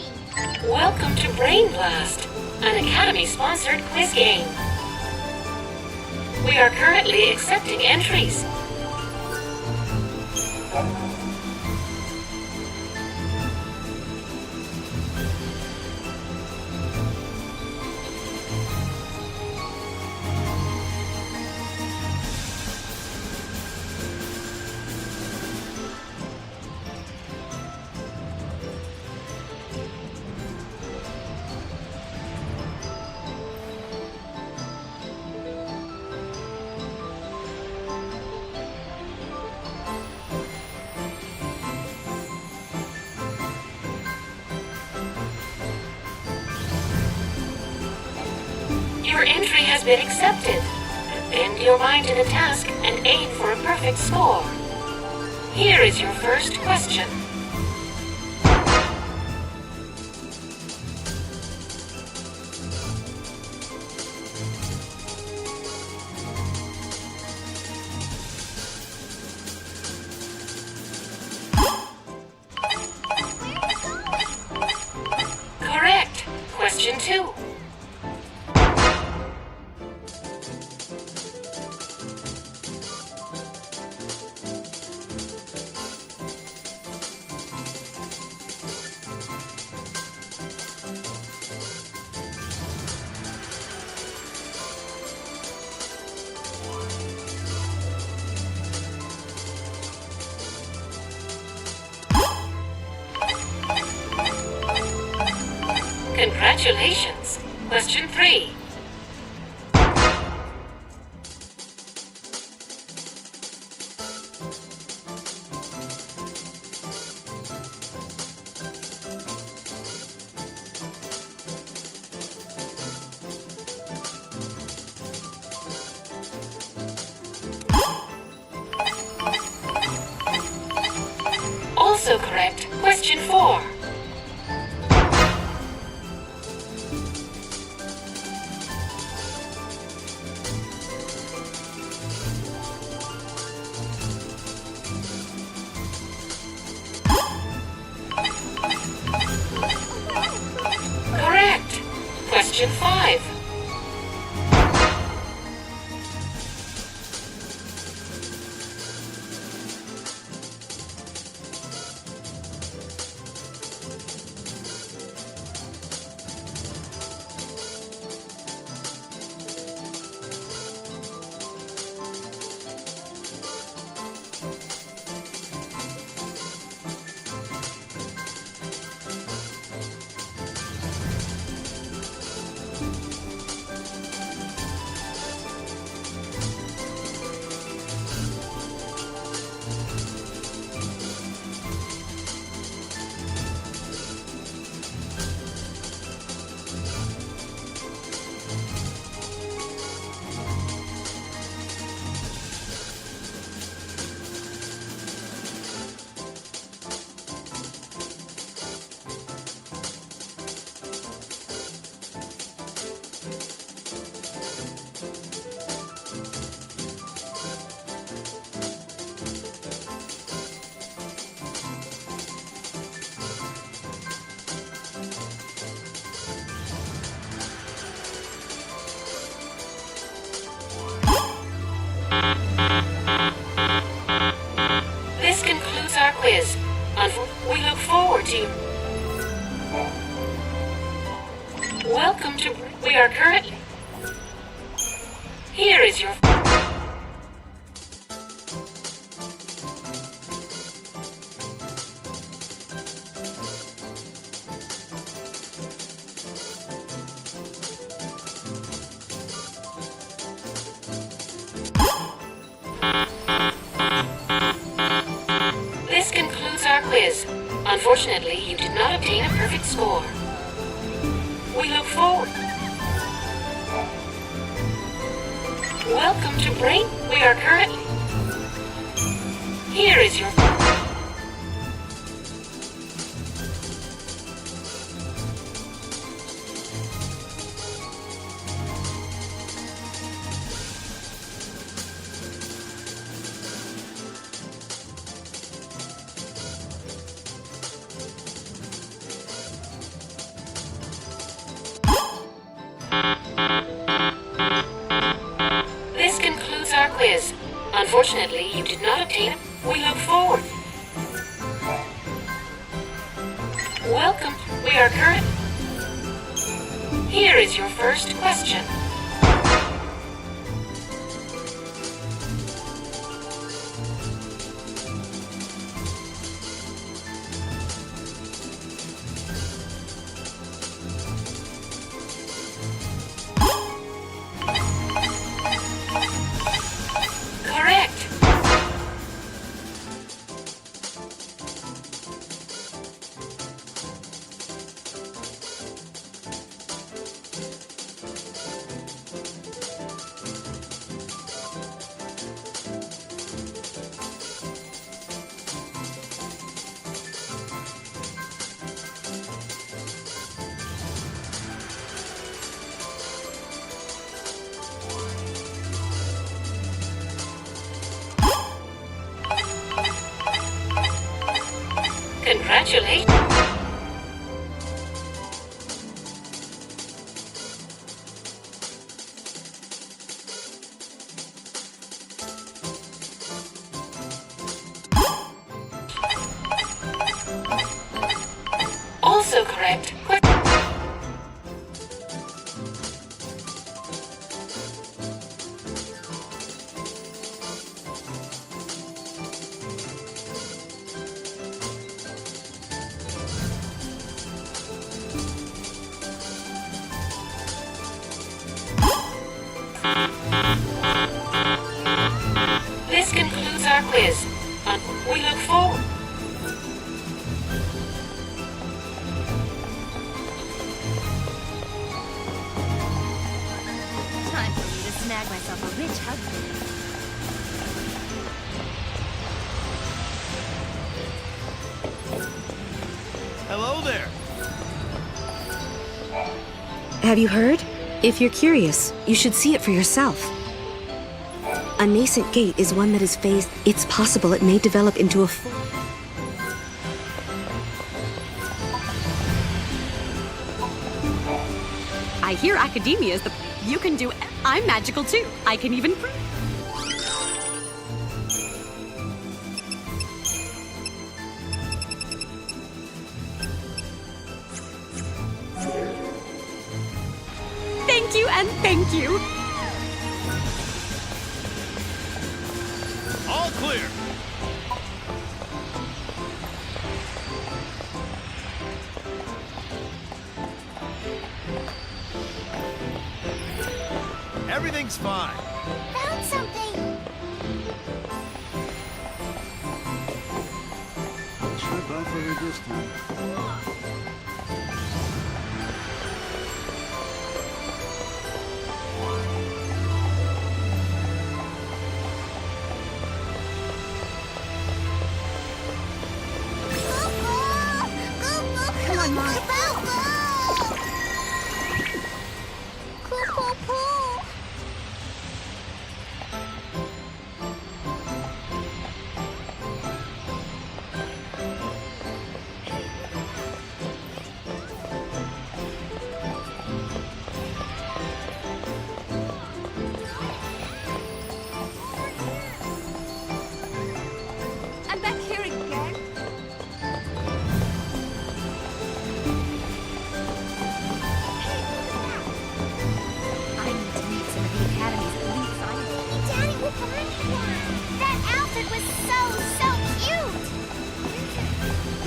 Welcome to Brain Blast, an Academy-sponsored quiz game. We are currently accepting entries. Your entry has been accepted. Bend your mind to the task and aim for a perfect score. Here is your first question. Correct. Question 2. Congratulations. Question 3. Also correct. Question 4. Correct. Question 5. This concludes our quiz. We look forward to you. Welcome to... We are currently... Here is your... This concludes our quiz. Unfortunately, you did not obtain a perfect score. We look forward. Welcome to Brain. We are currently... Here is your... This concludes our quiz. Unfortunately, you did not obtain it. We look forward. Welcome. We are current. Here is your first question. Correct. Congratulations. Also correct. This concludes our quiz. We look forward. Time for me to snag myself a rich husband. Hello there. Have you heard? If you're curious, you should see it for yourself. A nascent gate is one that is phased. It's possible it may develop into a full... I hear academia is the... You can do... I'm magical too. I can even... Thank you and thank you. All clear. Everything's fine. Found something! Not bad for her this time. Come on, Mom.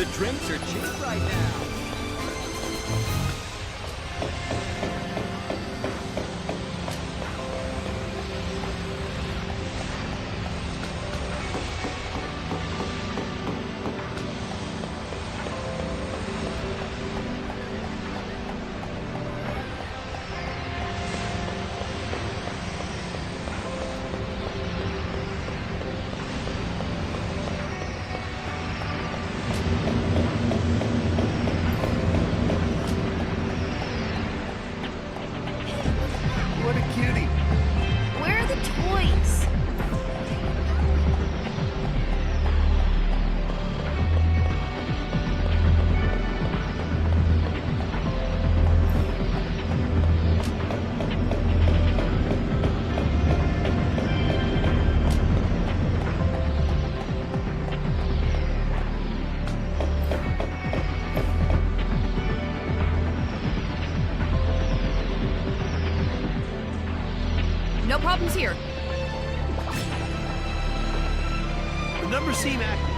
The drinks are cheap right now. What a cutie. Where are the toys? No problems here. The numbers seem accurate.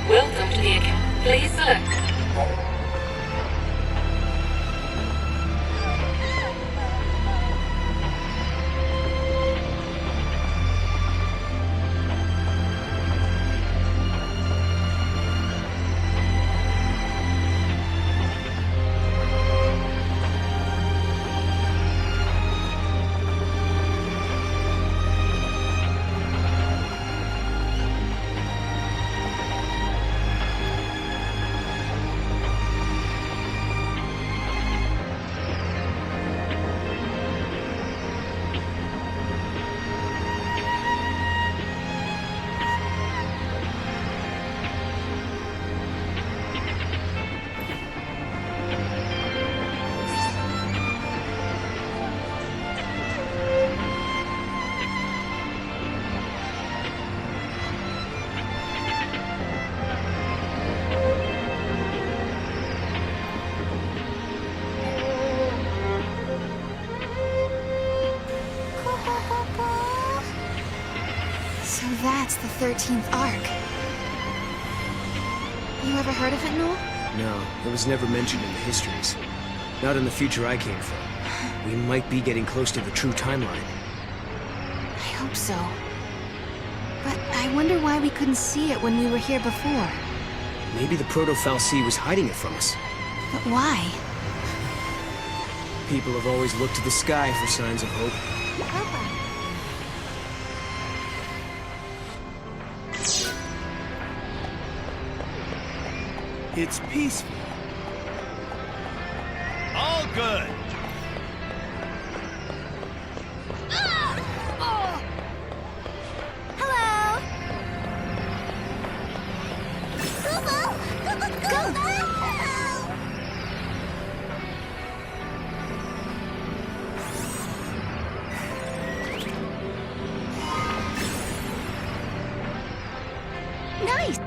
Welcome to the account. Please select. So that's the 13th arc. You ever heard of it, Noel? No, it was never mentioned in the histories. Not in the future I came from. We might be getting close to the true timeline. I hope so. But I wonder why we couldn't see it when we were here before. Maybe the Proto-Fal'Cie was hiding it from us. But why? People have always looked to the sky for signs of hope. It's peaceful. All good. Hello! Go! Nice!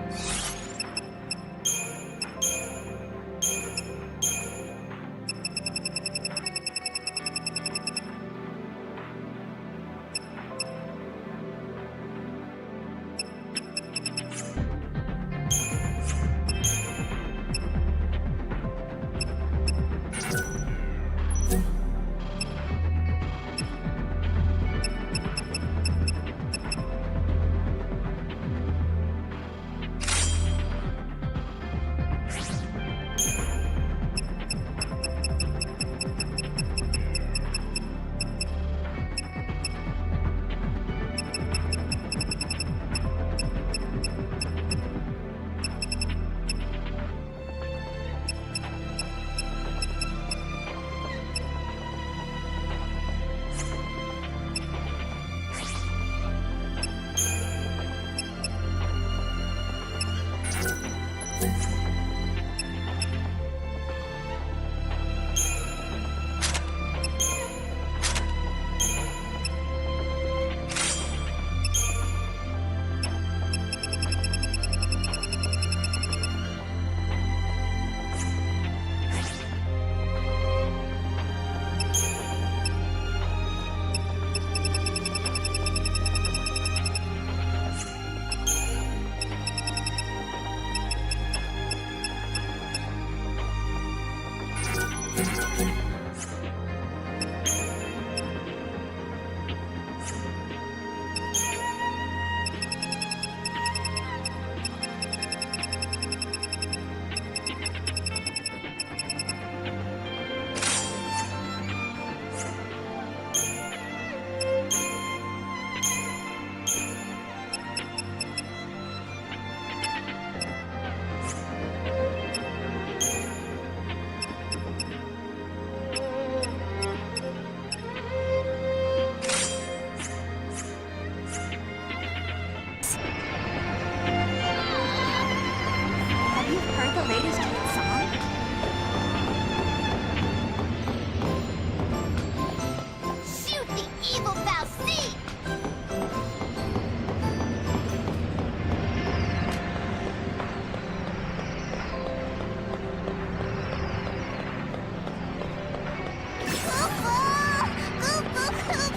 Evil Fal'Cie!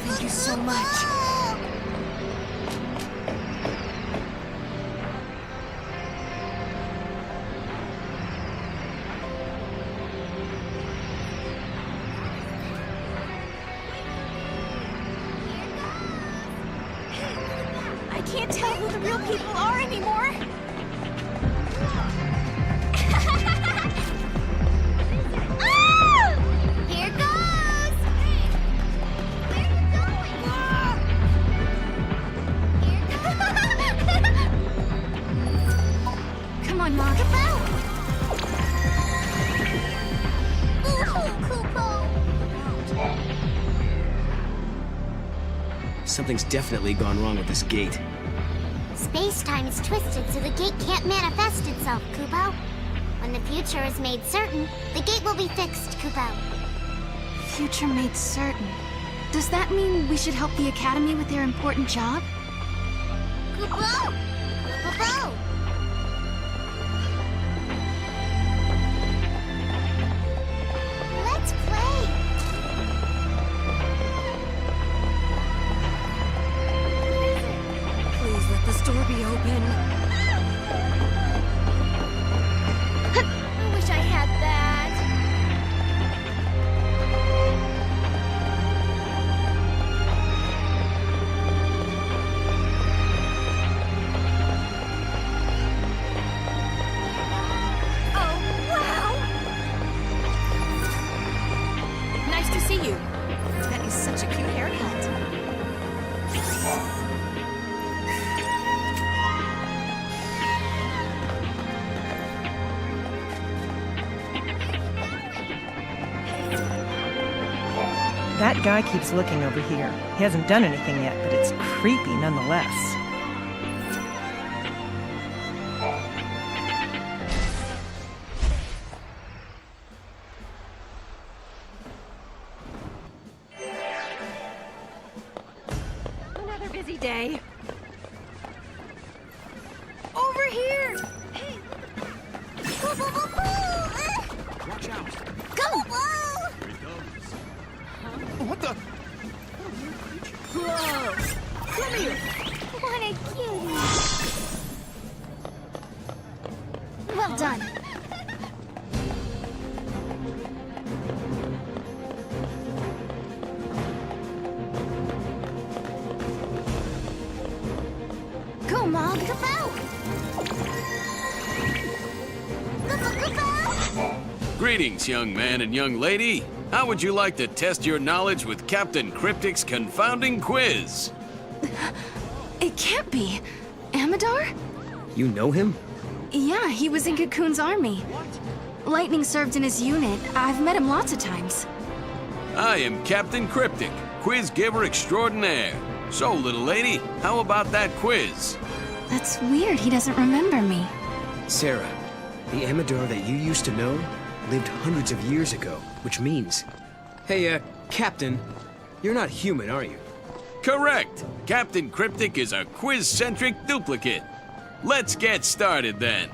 Thank you so much. I can't tell who the real people are anymore. Here goes! Where are you going? Come on, Mog. Something's definitely gone wrong with this gate. Space-time is twisted so the gate can't manifest itself, Kupo. When the future is made certain, the gate will be fixed, Kupo. Future made certain. Does that mean we should help the Academy with their important job? Kupo! Kupo! Let's play! Please let this door be open. I wish I had that. Oh, wow! Nice to see you. That is such a cute haircut. That guy keeps looking over here. He hasn't done anything yet, but it's creepy nonetheless. Another busy day. Over here! Watch out. Go! What the? Come here! What a cutie! Well done. Go, Mog. Greetings, young man and young lady. How would you like to test your knowledge with Captain Cryptic's confounding quiz? It can't be. Amador? You know him? Yeah, he was in Cocoon's army. Lightning served in his unit. I've met him lots of times. I am Captain Cryptic, quiz giver extraordinaire. So, little lady, how about that quiz? That's weird. He doesn't remember me. Sarah, the Amador that you used to know lived hundreds of years ago, which means... Hey, Captain, you're not human, are you? Correct. Captain Cryptic is a quiz-centric duplicate. Let's get started then.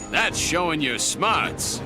That's showing your smarts.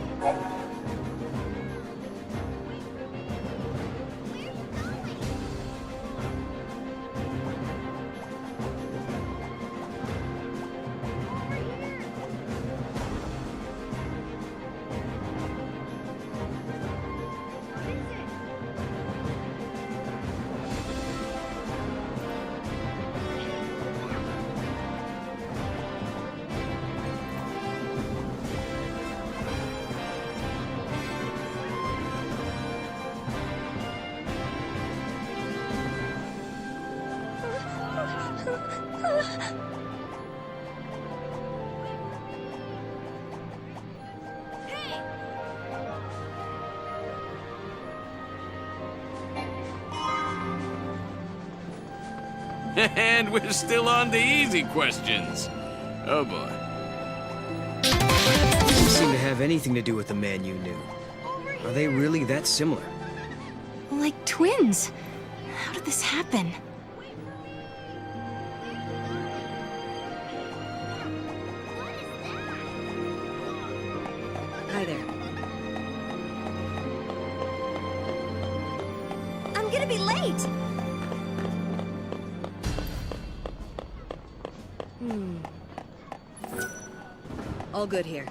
And we're still on the easy questions. Oh boy. Doesn't seem to have anything to do with the man you knew. Are they really that similar? Like twins. How did this happen? Hi there. I'm gonna be late! All good here.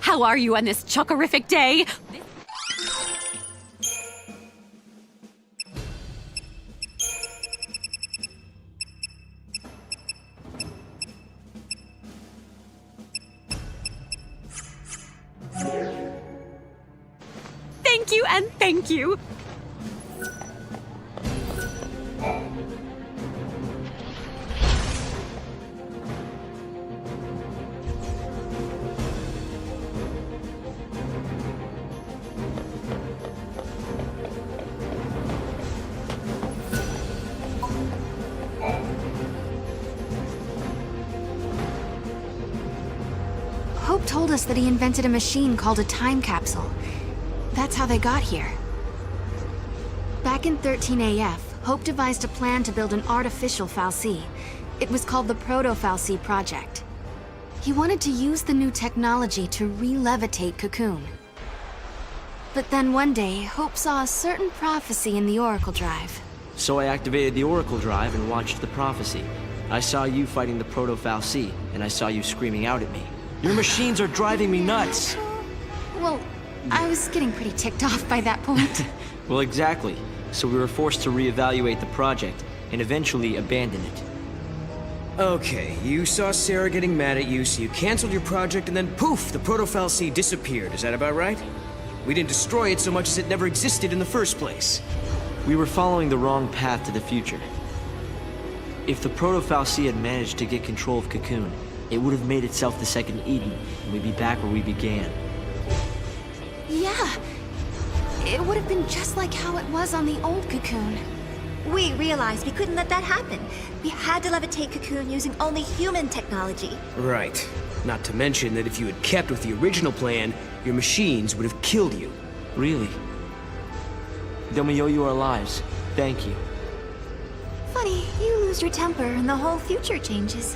How are you on this chuckerific day? Thank you and thank you. Hope told us that he invented a machine called a time capsule. That's how they got here. Back in 13 AF, Hope devised a plan to build an artificial Fal'Cie. It was called the Proto-Fal'Cie Project. He wanted to use the new technology to re-levitate Cocoon. But then one day, Hope saw a certain prophecy in the Oracle Drive. So I activated the Oracle Drive and watched the prophecy. I saw you fighting the Proto-Fal'Cie, and I saw you screaming out at me. Your machines are driving me nuts! Well, I was getting pretty ticked off by that point. Well, exactly. So we were forced to reevaluate the project, and eventually abandon it. Okay, you saw Sarah getting mad at you, so you canceled your project, and then poof, the Proto-Fal'Cie disappeared. Is that about right? We didn't destroy it so much as it never existed in the first place. We were following the wrong path to the future. If the Proto-Fal'Cie had managed to get control of Cocoon, it would have made itself the second Eden, and we'd be back where we began. Yeah. It would have been just like how it was on the old Cocoon. We realized we couldn't let that happen. We had to levitate Cocoon using only human technology. Right. Not to mention that if you had kept with the original plan, your machines would have killed you. Really? Then we owe you our lives. Thank you. Funny, you lose your temper and the whole future changes.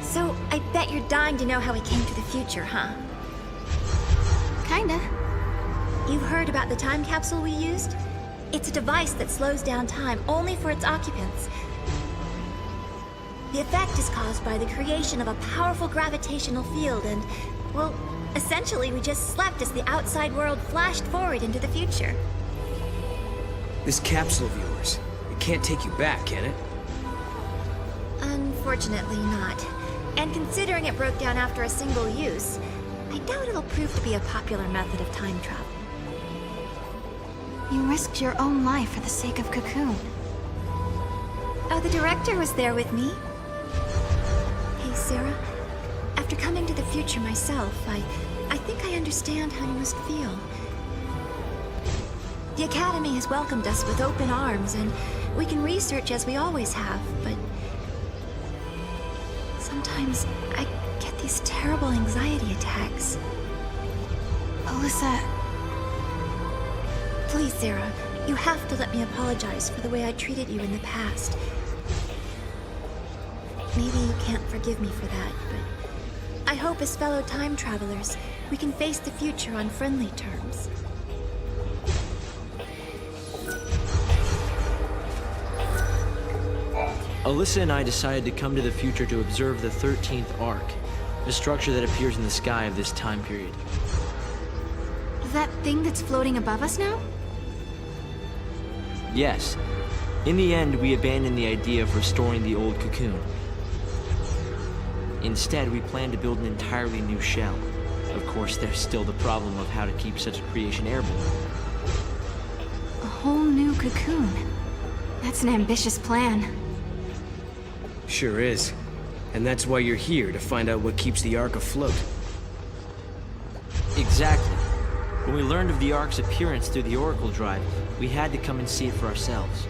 So, I bet you're dying to know how we came to the future, huh? Kinda. You've heard about the time capsule we used? It's a device that slows down time only for its occupants. The effect is caused by the creation of a powerful gravitational field and, well, essentially we just slept as the outside world flashed forward into the future. This capsule of yours, it can't take you back, can it? Unfortunately not. And considering it broke down after a single use, I doubt it'll prove to be a popular method of time travel. You risked your own life for the sake of Cocoon. Oh, the director was there with me. Hey, Sarah. After coming to the future myself, I think I understand how you must feel. The Academy has welcomed us with open arms, and we can research as we always have, but sometimes I get these terrible anxiety attacks. Alyssa... Please, Sarah, you have to let me apologize for the way I treated you in the past. Maybe you can't forgive me for that, but I hope as fellow time travelers, we can face the future on friendly terms. Alyssa and I decided to come to the future to observe the 13th Arc, a structure that appears in the sky of this time period. That thing that's floating above us now? Yes. In the end, we abandoned the idea of restoring the old cocoon. Instead, we plan to build an entirely new shell. Of course, there's still the problem of how to keep such a creation airborne. A whole new cocoon. That's an ambitious plan. Sure is. And that's why you're here, to find out what keeps the Ark afloat. Exactly. When we learned of the Ark's appearance through the Oracle Drive, we had to come and see it for ourselves.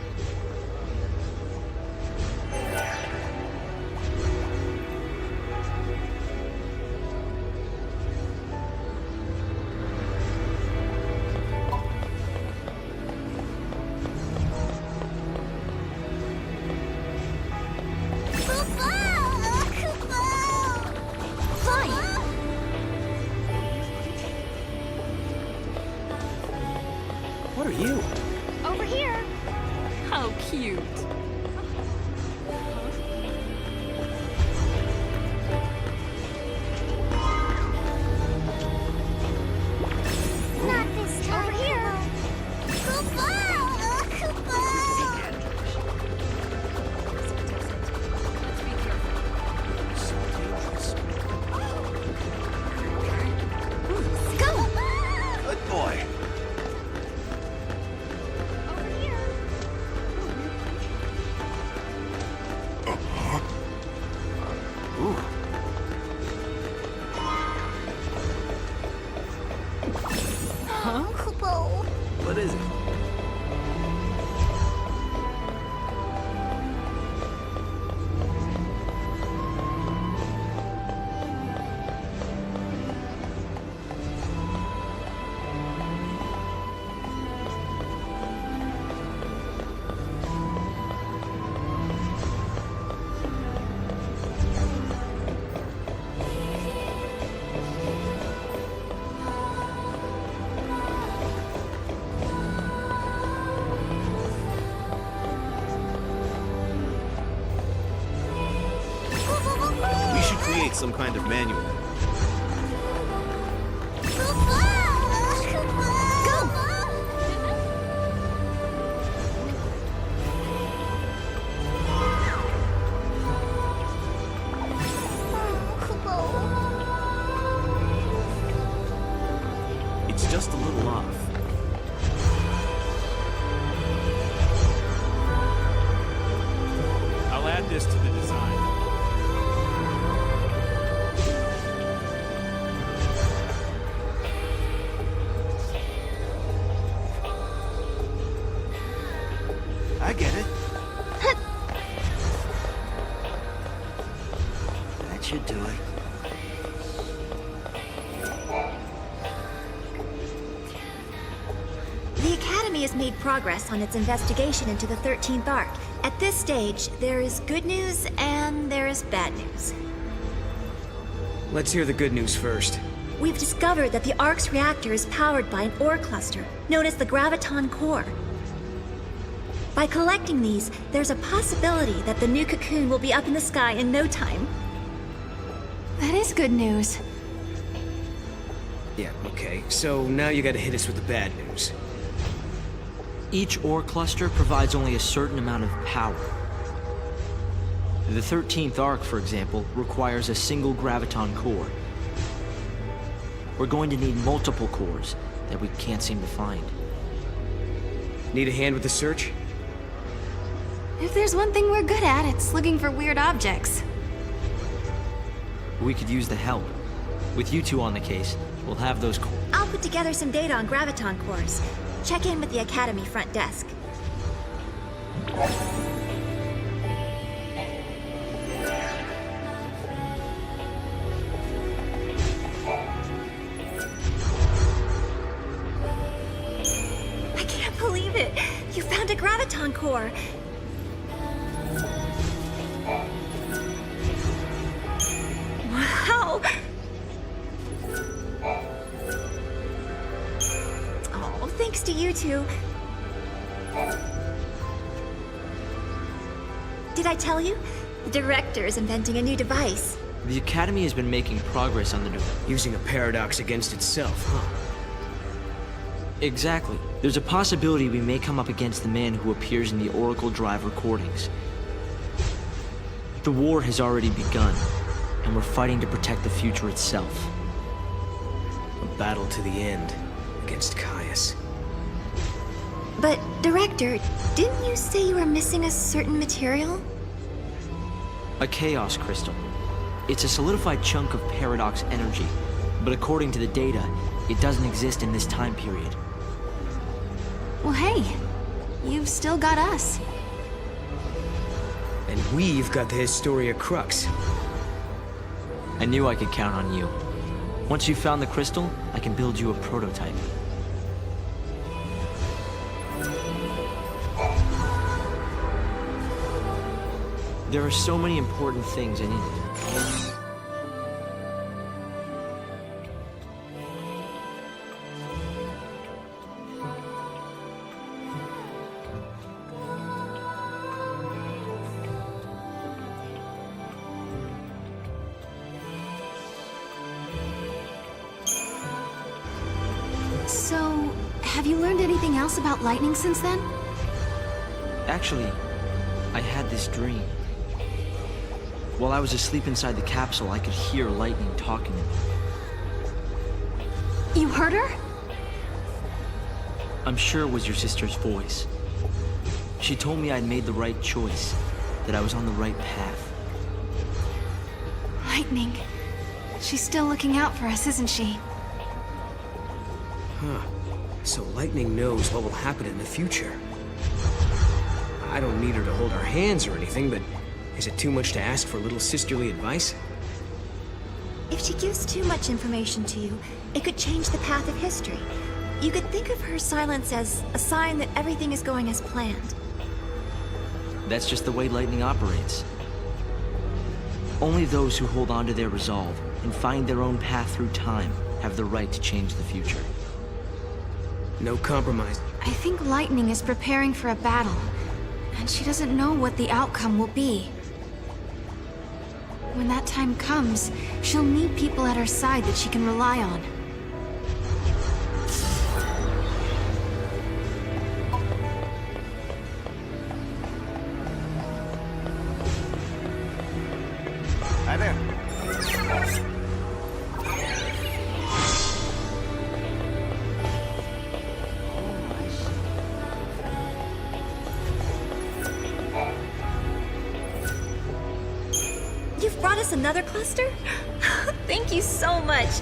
What are you? Over here. How cute. Not this time. Over here. Good boy. What is it? We should create some kind of manual. It's just a little off. I'll add this to the design. I get it. That should do it. The Academy has made progress on its investigation into the 13th Ark. At this stage, there is good news and there is bad news. Let's hear the good news first. We've discovered that the Ark's reactor is powered by an ore cluster, known as the Graviton Core. By collecting these, there's a possibility that the new cocoon will be up in the sky in no time. That is good news. Yeah, okay. So now you gotta hit us with the bad news. Each ore cluster provides only a certain amount of power. The 13th Ark, for example, requires a single graviton core. We're going to need multiple cores that we can't seem to find. Need a hand with the search? If there's one thing we're good at, it's looking for weird objects. We could use the help. With you two on the case, we'll have those cores. I'll put together some data on Graviton cores. Check in with the Academy front desk. I can't believe it! You found a Graviton core! Wow! Oh, thanks to you two. Did I tell you? The director is inventing a new device. The Academy has been making progress on the Using a paradox against itself, huh? Exactly. There's a possibility we may come up against the man who appears in the Oracle Drive recordings. The war has already begun, and we're fighting to protect the future itself. A battle to the end against Caius. But, Director, didn't you say you were missing a certain material? A Chaos Crystal. It's a solidified chunk of paradox energy, but according to the data, it doesn't exist in this time period. Well, hey, you've still got us. And we've got the Historia Crux. I knew I could count on you. Once you've found the crystal, I can build you a prototype. There are so many important things I need. So, have you learned anything else about lightning since then? Actually, I had this dream. While I was asleep inside the capsule, I could hear lightning talking to me. You heard her? I'm sure it was your sister's voice. She told me I'd made the right choice, that I was on the right path. Lightning. She's still looking out for us, isn't she? Huh. So Lightning knows what will happen in the future. I don't need her to hold our hands or anything, but is it too much to ask for a little sisterly advice? If she gives too much information to you, it could change the path of history. You could think of her silence as a sign that everything is going as planned. That's just the way Lightning operates. Only those who hold on to their resolve and find their own path through time have the right to change the future. No compromise. I think Lightning is preparing for a battle, and she doesn't know what the outcome will be. When that time comes, she'll need people at her side that she can rely on. Hi there. You've brought us another cluster? Thank you so much.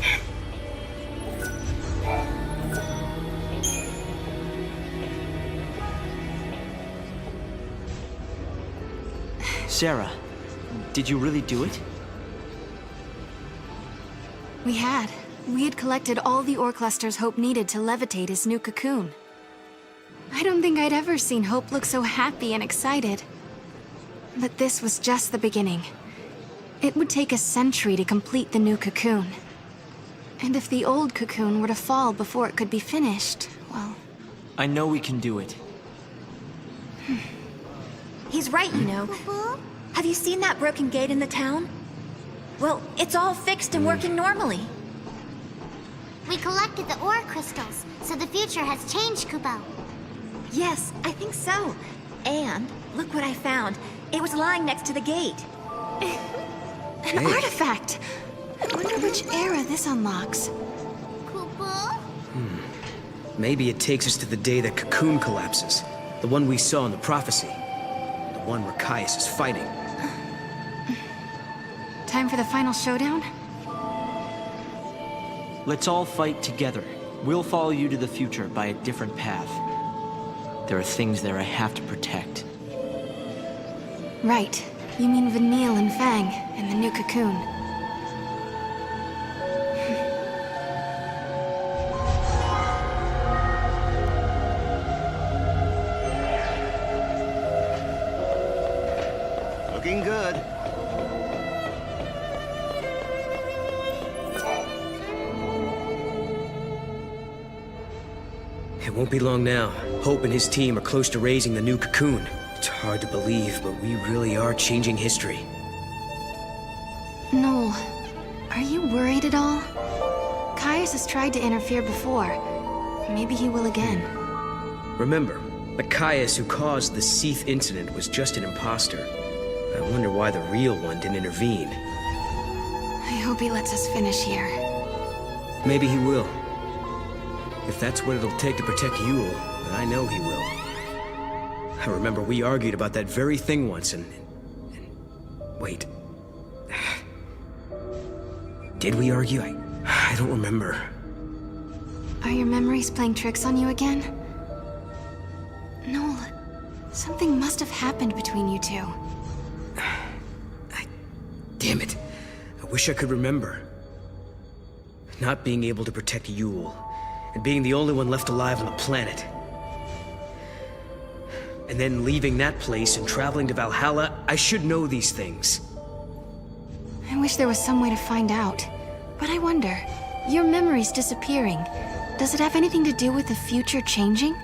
Sarah, did you really do it? We had. We had collected all the ore clusters Hope needed to levitate his new cocoon. I don't think I'd ever seen Hope look so happy and excited. But this was just the beginning. It would take a century to complete the new cocoon. And if the old cocoon were to fall before it could be finished, well... I know we can do it. He's right, you know. Have you seen that broken gate in the town? Well, it's all fixed and working normally. We collected the ore crystals, so the future has changed, Kubo. Yes, I think so. And look what I found. It was lying next to the gate. An artifact! I wonder which era this unlocks. Kubo? Maybe it takes us to the day that Cocoon collapses. The one we saw in the prophecy. The one where Caius is fighting. Time for the final showdown? Let's all fight together. We'll follow you to the future by a different path. There are things there I have to protect. Right. You mean Vanille and Fang, and the new cocoon. Looking good. It won't be long now. Hope and his team are close to raising the new cocoon. It's hard to believe, but we really are changing history. Noel, are you worried at all? Caius has tried to interfere before, Maybe he will again. Remember, the Caius who caused the Seath incident was just an imposter. I wonder why the real one didn't intervene. I hope he lets us finish here. Maybe he will. If that's what it'll take to protect Yule, then I know he will. I remember we argued about that very thing once and wait. Did we argue? I don't remember. Are your memories playing tricks on you again? Noel, something must have happened between you two. Damn it. I wish I could remember. Not being able to protect Yule, and being the only one left alive on the planet. And then leaving that place and traveling to Valhalla, I should know these things. I wish there was some way to find out. But I wonder, your memories disappearing, does it have anything to do with the future changing?